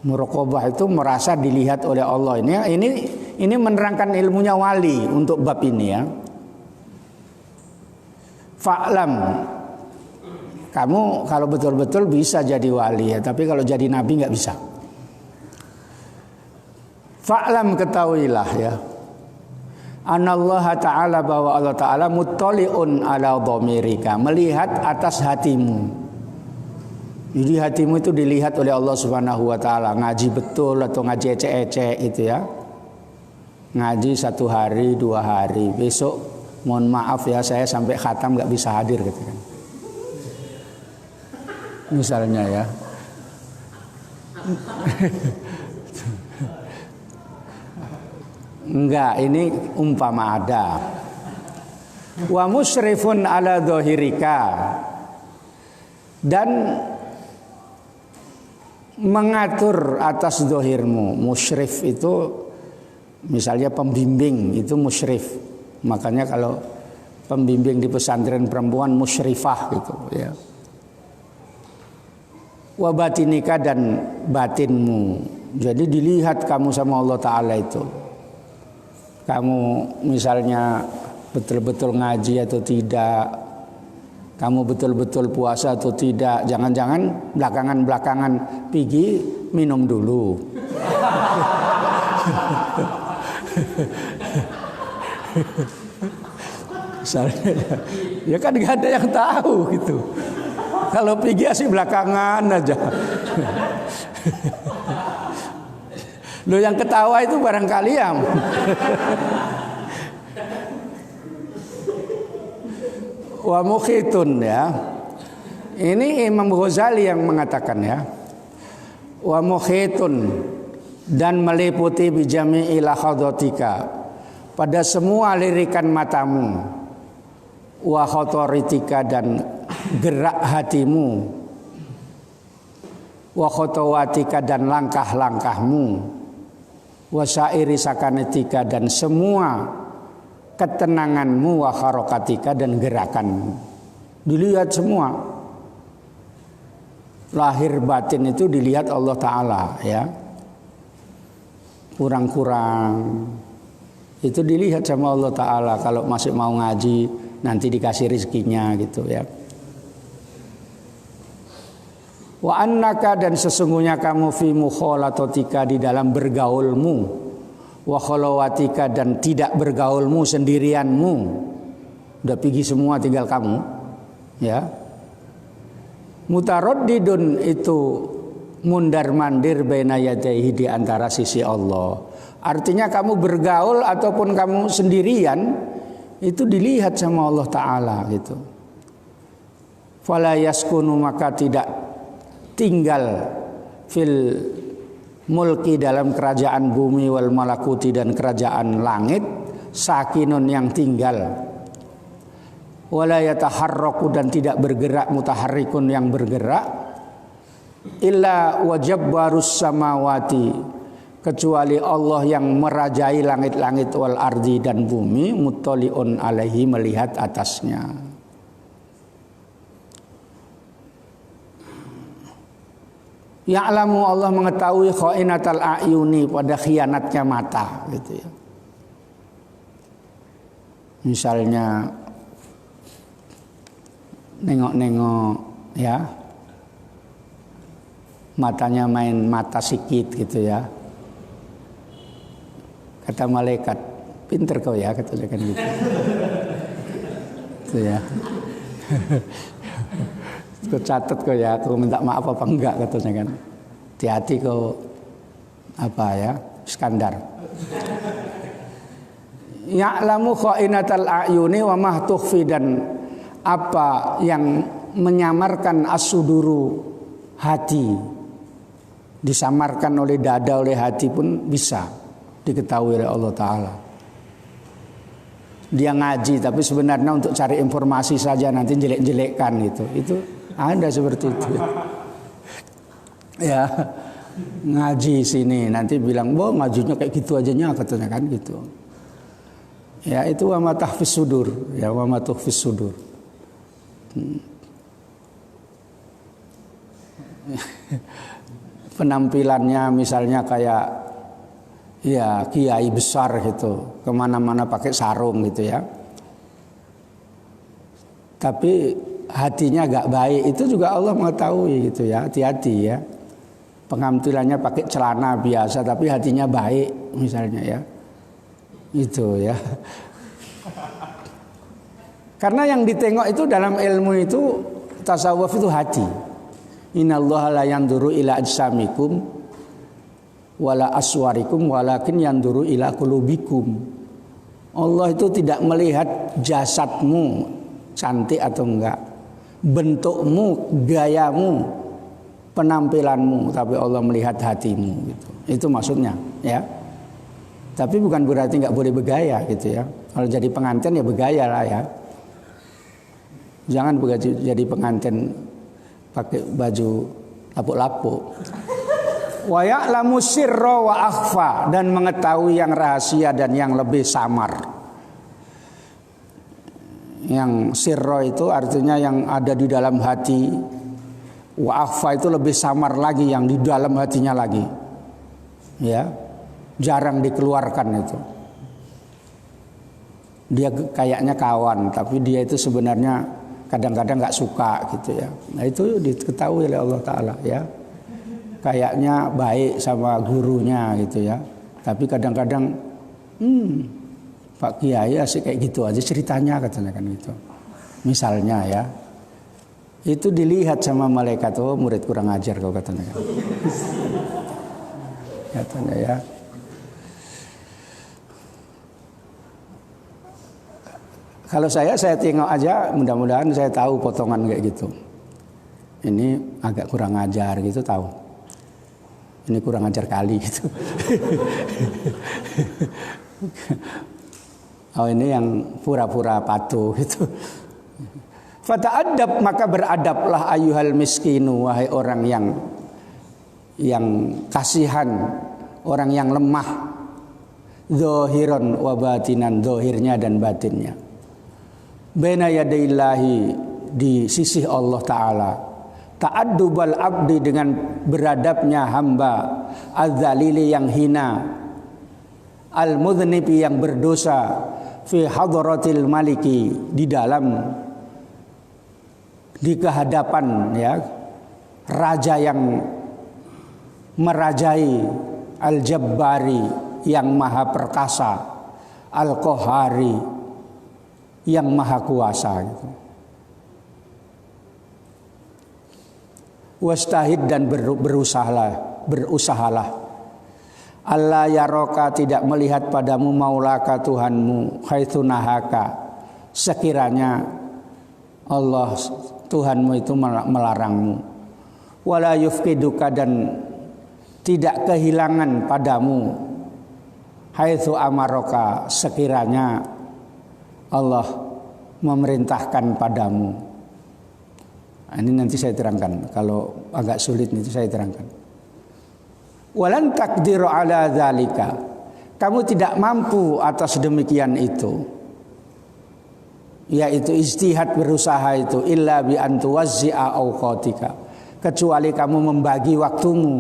[SPEAKER 1] Muraqabah itu merasa dilihat oleh Allah. Ini menerangkan ilmunya wali untuk bab ini ya. Fa'lam, kamu kalau betul-betul bisa jadi wali ya, tapi kalau jadi nabi nggak bisa. Fa'lam, ketahuilah ya, anallaha ta'ala, bahwa Allah Ta'ala muttali'un ala dhamirika, melihat atas hatimu. Jadi hatimu itu dilihat oleh Allah Subhanahu wa Ta'ala. Ngaji betul atau ngaji ecek-ecek itu ya. Ngaji 1 hari 2 hari, besok mohon maaf ya saya sampai khatam nggak bisa hadir gitu kan. Misalnya ya. Enggak, ini umpama ada. Wa musyrifun ala dhahirika, dan mengatur atas dohirmu. Musyrif itu misalnya pembimbing, itu musyrif. Makanya kalau pembimbing di pesantren perempuan musyrifah gitu ya. Wa batinika, dan batinmu. Jadi dilihat kamu sama Allah Ta'ala itu. Kamu misalnya betul-betul ngaji atau tidak, kamu betul-betul puasa atau tidak. Jangan-jangan belakangan pergi minum dulu. Ya kan gak ada yang tahu gitu. Kalau pergi asik belakangan aja. Lo yang ketawa itu barangkali yang wa mukhitun ya. Ini Imam Ghazali yang mengatakan ya. Wa mukhitun, dan meliputi bijami ila khadatika, pada semua lirikan matamu. wa khotoritika dan gerak hatimu, wa khotowatika dan langkah-langkahmu, wa syairi sakanatika dan semua ketenanganmu, wa harokatika dan gerakanmu. Dilihat semua. Lahir batin itu dilihat Allah Ta'ala ya. Kurang-kurang itu dilihat sama Allah Ta'ala. Kalau masih mau ngaji nanti dikasih rezekinya gitu ya. Wa annaka dan sesungguhnya kamu fi mukhalatatika di dalam bergaulmu, wa khalawatika dan tidak bergaulmu sendirianmu. Udah pergi semua tinggal kamu ya. Mutaraddidun itu mundar mandir baina yadayhi di antara sisi Allah. Artinya kamu bergaul ataupun kamu sendirian itu dilihat sama Allah Ta'ala gitu. Fala yaskunu maka tidak tinggal fil mulki dalam kerajaan bumi wal malakuti dan kerajaan langit sakinun yang tinggal, wala yataharraku dan tidak bergerak mutaharrikun yang bergerak, illa wajabbarus samawati kecuali Allah yang merajai langit-langit wal ardi dan bumi, muttaliun alaihi melihat atasnya. Ya'lamu Allah mengetahui khainatal a'yuni pada khianatnya mata gitu ya. Misalnya nengok-nengok ya, matanya main mata sikit gitu ya. Kata malaikat, pinter kau ya, katanya kan gitu. Itu ya. Kau catat kau ya, kau minta maaf apa enggak katanya kan. Hati-hati kau apa ya, Iskandar. Ya'lamu khainatal a'yuni wa ma tukhfi dan apa yang menyamarkan as-suduru hati, disamarkan oleh dada oleh hati pun bisa diketahui oleh Allah Ta'ala. Dia ngaji tapi sebenarnya untuk cari informasi saja, nanti jelek-jelekkan gitu. Itu ada seperti itu ya. Ngaji sini nanti bilang boh ngajinya kayak gitu aja nya katanya kan gitu ya. Itu wa ma tahfis sudur ya, wa ma tuhfis sudur. Penampilannya misalnya kayak ya kiai besar gitu, kemana-mana pakai sarung gitu ya, tapi hatinya gak baik, itu juga Allah mengetahui gitu ya. Hati-hati ya, penampilannya pakai celana biasa tapi hatinya baik misalnya ya, itu ya. Karena yang ditengok itu dalam ilmu itu tasawuf itu hati. Innallaha la yanduru ila ajsamikum wala aswarikum walakin yanduru ila qulubikum. Allah itu tidak melihat jasadmu cantik atau enggak, bentukmu, gayamu, penampilanmu, tapi Allah melihat hatimu gitu. Itu maksudnya ya. Tapi bukan berarti enggak boleh bergaya gitu ya. Kalau jadi pengantin ya bergaya lah ya. Jangan jadi pengantin pakai baju lapuk-lapuk. Wa ya'lamu sirra wa akhfa dan mengetahui yang rahasia dan yang lebih samar. Yang sirra itu artinya yang ada di dalam hati. Wa akhfa itu lebih samar lagi, yang di dalam hatinya lagi. Ya, jarang dikeluarkan itu. Dia kayaknya kawan, tapi dia itu sebenarnya kadang-kadang nggak suka gitu ya. Nah itu diketahui oleh Allah Ta'ala ya. Kayaknya baik sama gurunya gitu ya, tapi kadang-kadang Pak Kiai asik kayak gitu aja ceritanya katanya kan gitu. Misalnya ya, itu dilihat sama malaikat, oh murid kurang ajar kau katanya kan. Katanya ya. Kalau saya tengok aja, mudah-mudahan saya tahu potongan kayak gitu. Ini agak kurang ajar gitu, tahu. Ini kurang ajar kali gitu. Oh ini yang pura-pura patuh gitu. Fata'addab, maka beradablah ayuhal miskinu, wahai orang yang kasihan, orang yang lemah, zahiran wa batinan, zahirnya dan batinnya, baina yadaillahi, di sisi Allah Ta'ala. Ta'addubal abdi, dengan beradabnya hamba, az-zalili yang hina, al-mudhnibi yang berdosa, fi hadratil maliki, di kehadapan ya raja yang merajai, al-jabbari yang maha perkasa, al-qahari yang maha kuasa gitu. Wastahid, dan berusahalah Allah yaroka, tidak melihat padamu, maulaka Tuhanmu, haitsu nahaka, sekiranya Allah Tuhanmu itu melarangmu, wala yufkiduka, dan tidak kehilangan padamu, haitsu amaroka, sekiranya Allah memerintahkan padamu. Ini nanti saya terangkan, kalau agak sulit itu saya terangkan. Walan taqdiru ala dzalika, kamu tidak mampu atas demikian itu, yaitu ijtihad, berusaha itu, illa bi an tuwazzi'a awqatika, kecuali kamu membagi waktumu,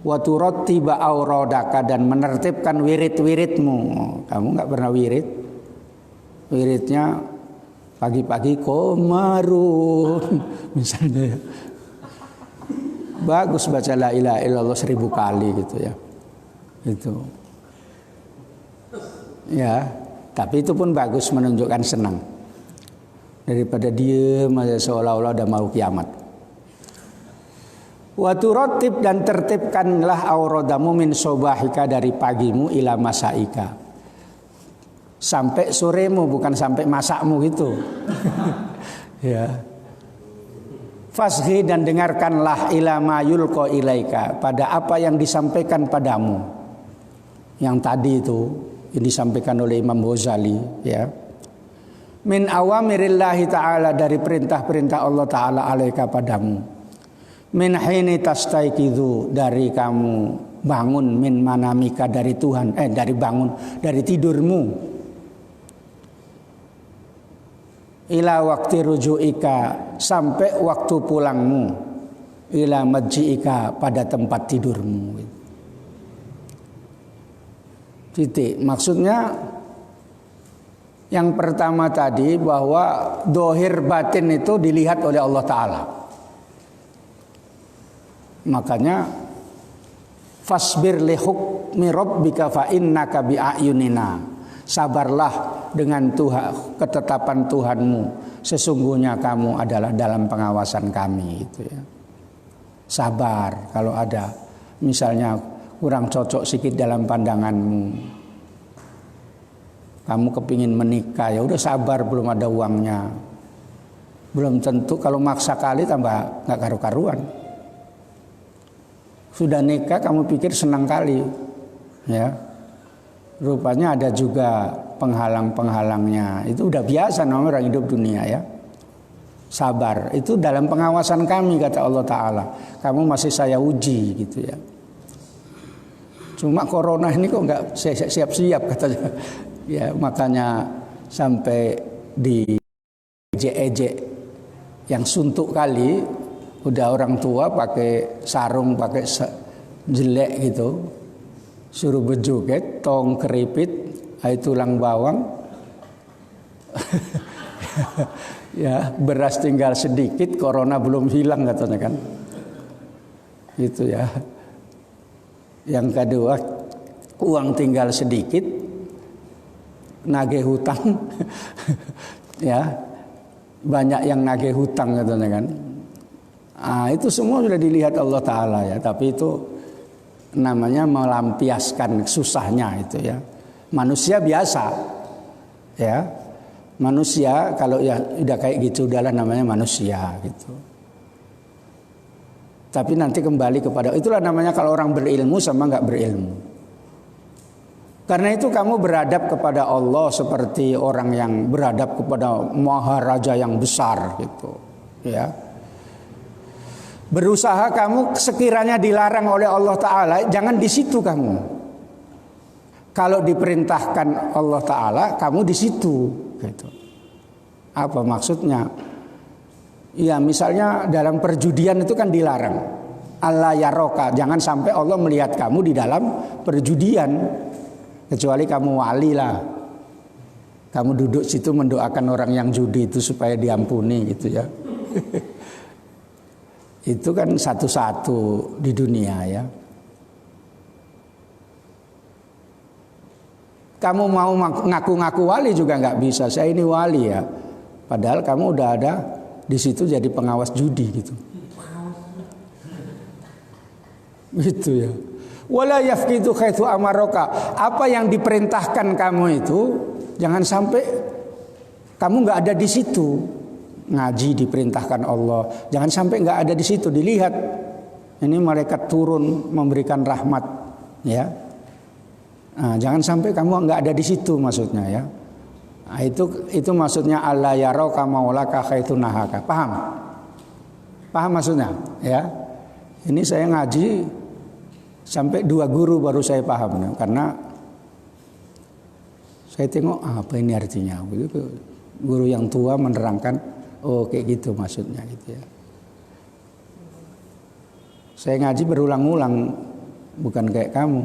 [SPEAKER 1] wa turattiba auradaka, dan menertibkan wirid-wiridmu. Kamu enggak pernah wiridnya pagi-pagi komarun misalnya ya. Bagus baca la ilaha illallah 1000 kali gitu ya. Itu. Ya, tapi itu pun bagus, menunjukkan senang. Daripada diem aja seolah-olah udah mau kiamat. Wa turatib, dan tertibkanlah auradamu min sobahika, dari pagimu, ila masaika, sampai soremu, bukan sampai masakmu gitu. Ya. Fasghi, dan dengarkanlah, ila ma yulqa ilaika, pada apa yang disampaikan padamu. Yang tadi itu yang disampaikan oleh Imam Ghazali ya. Min awamirillahi ta'ala, dari perintah-perintah Allah Ta'ala alaika padamu. Min hini tastaiqidhu, dari kamu bangun, min manamika, dari Tuhan, dari bangun, dari tidurmu. Ila waktu rujuika, sampai waktu pulangmu. Ila majjiika, pada tempat tidurmu. Titik. Maksudnya yang pertama tadi, bahwa dohir batin itu dilihat oleh Allah Ta'ala. Makanya fasbir li hukmi rabbika fa innaka bi a'yunina, sabarlah dengan Tuhan, ketetapan Tuhanmu, sesungguhnya kamu adalah dalam pengawasan kami, itu ya. Sabar kalau ada misalnya kurang cocok sedikit dalam pandanganmu, kamu kepingin menikah, ya udah sabar, belum ada uangnya, belum tentu. Kalau maksa kali tambah nggak karu-karuan. Sudah nikah kamu pikir senang kali, ya. Rupanya ada juga penghalang-penghalangnya. Itu udah biasa namanya orang hidup dunia ya. Sabar, itu dalam pengawasan kami, kata Allah Ta'ala. Kamu masih saya uji gitu ya. Cuma corona ini kok nggak siap-siap katanya. Ya makanya sampai di ejek-ejek yang suntuk kali, udah orang tua pakai sarung, pakai jelek gitu, suruh berjoget, tong keripit, tulang bawang, ya beras tinggal sedikit, corona belum hilang katanya kan, gitu ya. Yang kedua, uang tinggal sedikit, nagih hutang, ya banyak yang nagih hutang katanya kan. Itu semua sudah dilihat Allah Ta'ala ya. Tapi itu namanya melampiaskan susahnya itu ya. Manusia biasa ya. Manusia kalau ya udah kayak gitu, udahlah namanya manusia gitu. Tapi nanti kembali kepada, itulah namanya kalau orang berilmu sama nggak berilmu. Karena itu kamu beradab kepada Allah seperti orang yang beradab kepada maharaja yang besar gitu, ya. Berusaha kamu sekiranya dilarang oleh Allah Ta'ala, jangan di situ kamu. Kalau diperintahkan Allah Ta'ala, kamu di situ gitu. Apa maksudnya? Ya misalnya dalam perjudian itu kan dilarang. Allah yaroka, jangan sampai Allah melihat kamu di dalam perjudian. Kecuali kamu wali lah, kamu duduk situ mendoakan orang yang judi itu supaya diampuni gitu ya. Itu kan satu-satu di dunia ya. Kamu mau ngaku-ngaku wali juga nggak bisa. Saya ini wali ya. Padahal kamu udah ada di situ jadi pengawas judi gitu. Gitu ya. Wala yafqidu haitsu amaraka. Apa yang diperintahkan kamu itu jangan sampai kamu nggak ada di situ. Ngaji diperintahkan Allah, jangan sampai nggak ada di situ. Dilihat ini malaikat turun memberikan rahmat, ya. Nah, jangan sampai kamu nggak ada di situ maksudnya ya. Nah, itu maksudnya Allah yaraka maulaka haitsu nahaka. Paham? Paham maksudnya? Ya. Ini saya ngaji sampai 2 guru baru saya paham ya. Karena saya tengok apa ini artinya. Begitu guru yang tua menerangkan, oh kayak gitu maksudnya gitu ya. Saya ngaji berulang-ulang, bukan kayak kamu.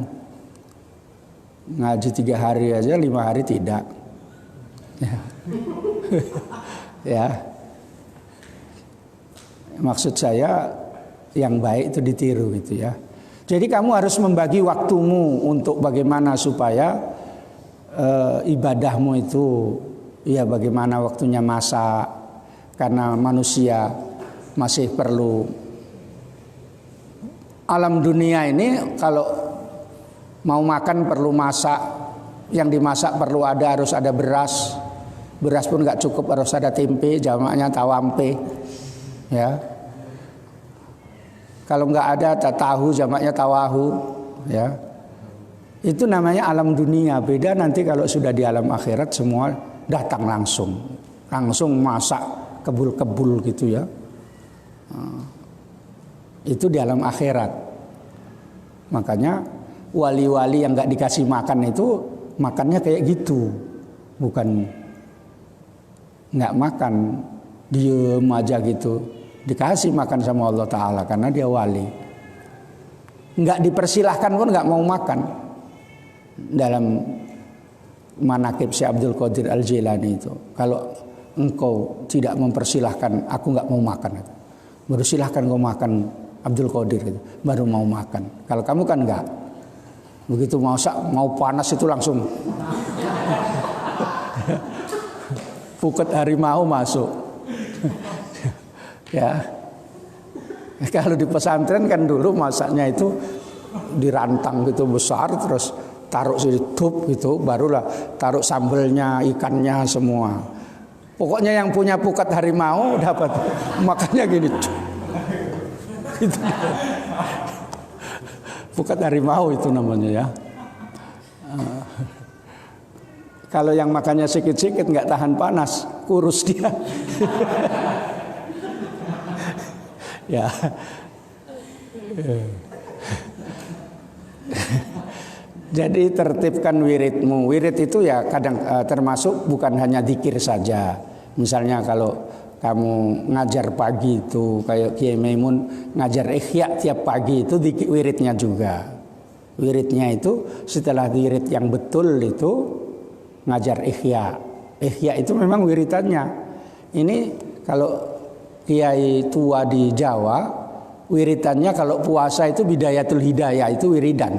[SPEAKER 1] Ngaji 3 hari aja, 5 hari tidak. Ya. Ya. Maksud saya yang baik itu ditiru gitu ya. Jadi kamu harus membagi waktumu untuk bagaimana supaya ibadahmu itu ya bagaimana waktunya masak, karena manusia masih perlu. Alam dunia ini kalau mau makan perlu masak, yang dimasak perlu harus ada beras. Beras pun nggak cukup, harus ada tempe, jamaknya tawampe, ya. Kalau nggak ada tahu, jamaknya tawahu, ya. Itu namanya alam dunia. Beda nanti kalau sudah di alam akhirat semua datang langsung masak kebul-kebul gitu ya. Itu di alam akhirat. Makanya wali-wali yang nggak dikasih makan itu makannya kayak gitu, bukan nggak makan diem aja gitu. Dikasih makan sama Allah Ta'ala karena dia wali. Nggak dipersilahkan pun nggak mau makan. Dalam manaqib Syekh Abdul Qadir Al-Jilani itu, kalau engkau tidak mempersilahkan, aku nggak mau makan. Baru silahkan kau makan Abdul Qadir gitu, baru mau makan. Kalau kamu kan nggak. Begitu mau panas itu langsung puket harimau masuk. Ya, kalau di pesantren kan dulu masaknya itu dirantang gitu besar, terus taruh tup gitu, barulah taruh sambelnya, ikannya semua. Pokoknya yang punya pukat harimau dapat makannya gini. Itu pukat harimau itu namanya ya. Kalau yang makannya sikit-sikit nggak tahan panas, kurus dia. Ya. Jadi tertibkan wiridmu. Wirid itu ya kadang termasuk bukan hanya zikir saja. Misalnya kalau kamu ngajar pagi itu kayak Kiai Maimun ngajar ihya tiap pagi itu wiridnya juga. Wiridnya itu setelah wirid yang betul itu ngajar ihya. Ihya itu memang wiridannya. Ini kalau kiai tua di Jawa, wiridannya kalau puasa itu bidayatul hidayah, itu wiridan.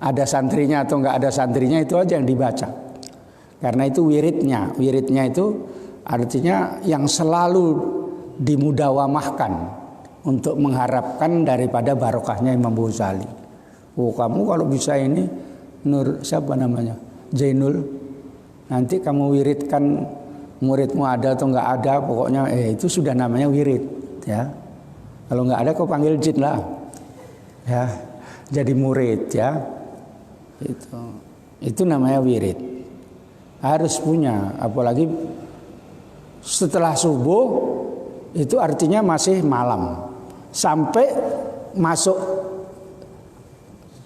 [SPEAKER 1] Ada santrinya atau enggak ada santrinya itu aja yang dibaca. Karena itu wiridnya. Wiridnya itu artinya yang selalu dimudawamahkan untuk mengharapkan daripada barokahnya Imam Ghazali. Oh, kamu kalau bisa ini Nur siapa namanya? Zainul. Nanti kamu wiridkan, muridmu ada atau enggak ada, pokoknya itu sudah namanya wirid ya. Kalau enggak ada kau panggil jin lah. Ya. Jadi murid ya. Itu namanya wirid. Harus punya, apalagi setelah subuh itu artinya masih malam. Sampai masuk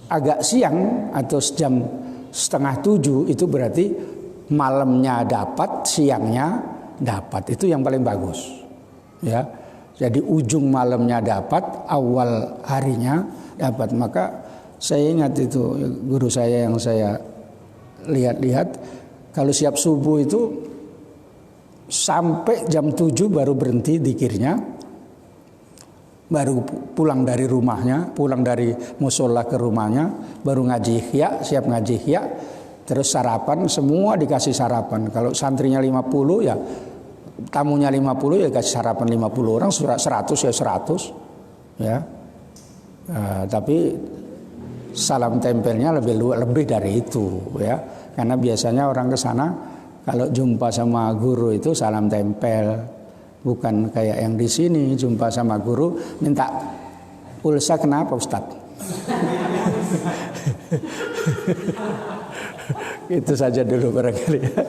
[SPEAKER 1] agak siang atau jam 6:30 itu berarti malamnya dapat, siangnya dapat. Itu yang paling bagus. Ya. Jadi ujung malamnya dapat, awal harinya dapat. Maka saya ingat itu guru saya yang saya lihat-lihat, kalau siap subuh itu sampai jam 7 baru berhenti dzikirnya, baru pulang dari rumahnya, pulang dari musola ke rumahnya, baru ngaji ihya, siap ngaji ihya, terus sarapan, semua dikasih sarapan. Kalau santrinya 50 ya, tamunya 50 ya kasih sarapan 50 orang, 100 ya 100 ya. Tapi salam tempelnya lebih dari itu ya, karena biasanya orang ke sana kalau jumpa sama guru itu salam tempel, bukan kayak yang di sini jumpa sama guru minta pulsa. Kenapa Ustadz? Itu saja dulu barangkali ya.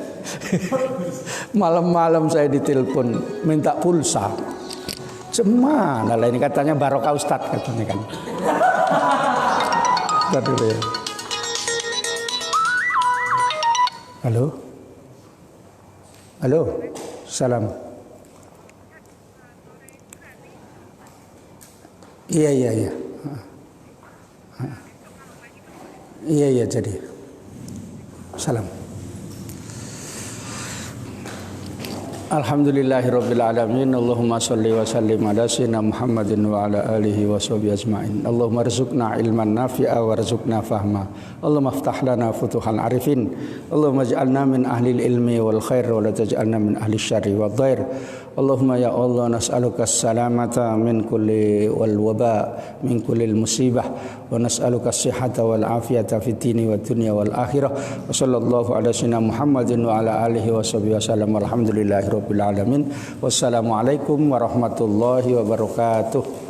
[SPEAKER 1] Malam-malam saya ditelepon minta pulsa. Cemana lah ini, katanya barokah Ustadz katanya kan. Dulu ya. Halo. Halo. Salam. Iya. Iya jadi. Salam. Alhamdulillahirabbil alamin. Allahumma shalli wa sallim ala sayyidina Muhammadin wa ala alihi wa sahbihi ajmain. Allahumma rzuqna ilman nafi'a warzuqna fahma. Allahumma iftah lana futuhal arifin. Allahumma ij'alna min ahli ilmi wal khair wa la taj'alna min ahli syarri wad dhair. Allahumma ya Allah nas'aluka as-salamata min kulli wal waba min kulli musibah wa nas'aluka as-sihhata wal afiyata fid dini wad dunya wal akhirah. Wa sallallahu ala sayyidina Muhammadin wa ala alihi wa sahbihi wasallam. Alhamdulillahirabbil alamin. Wassalamualaikum warahmatullahi wabarakatuh.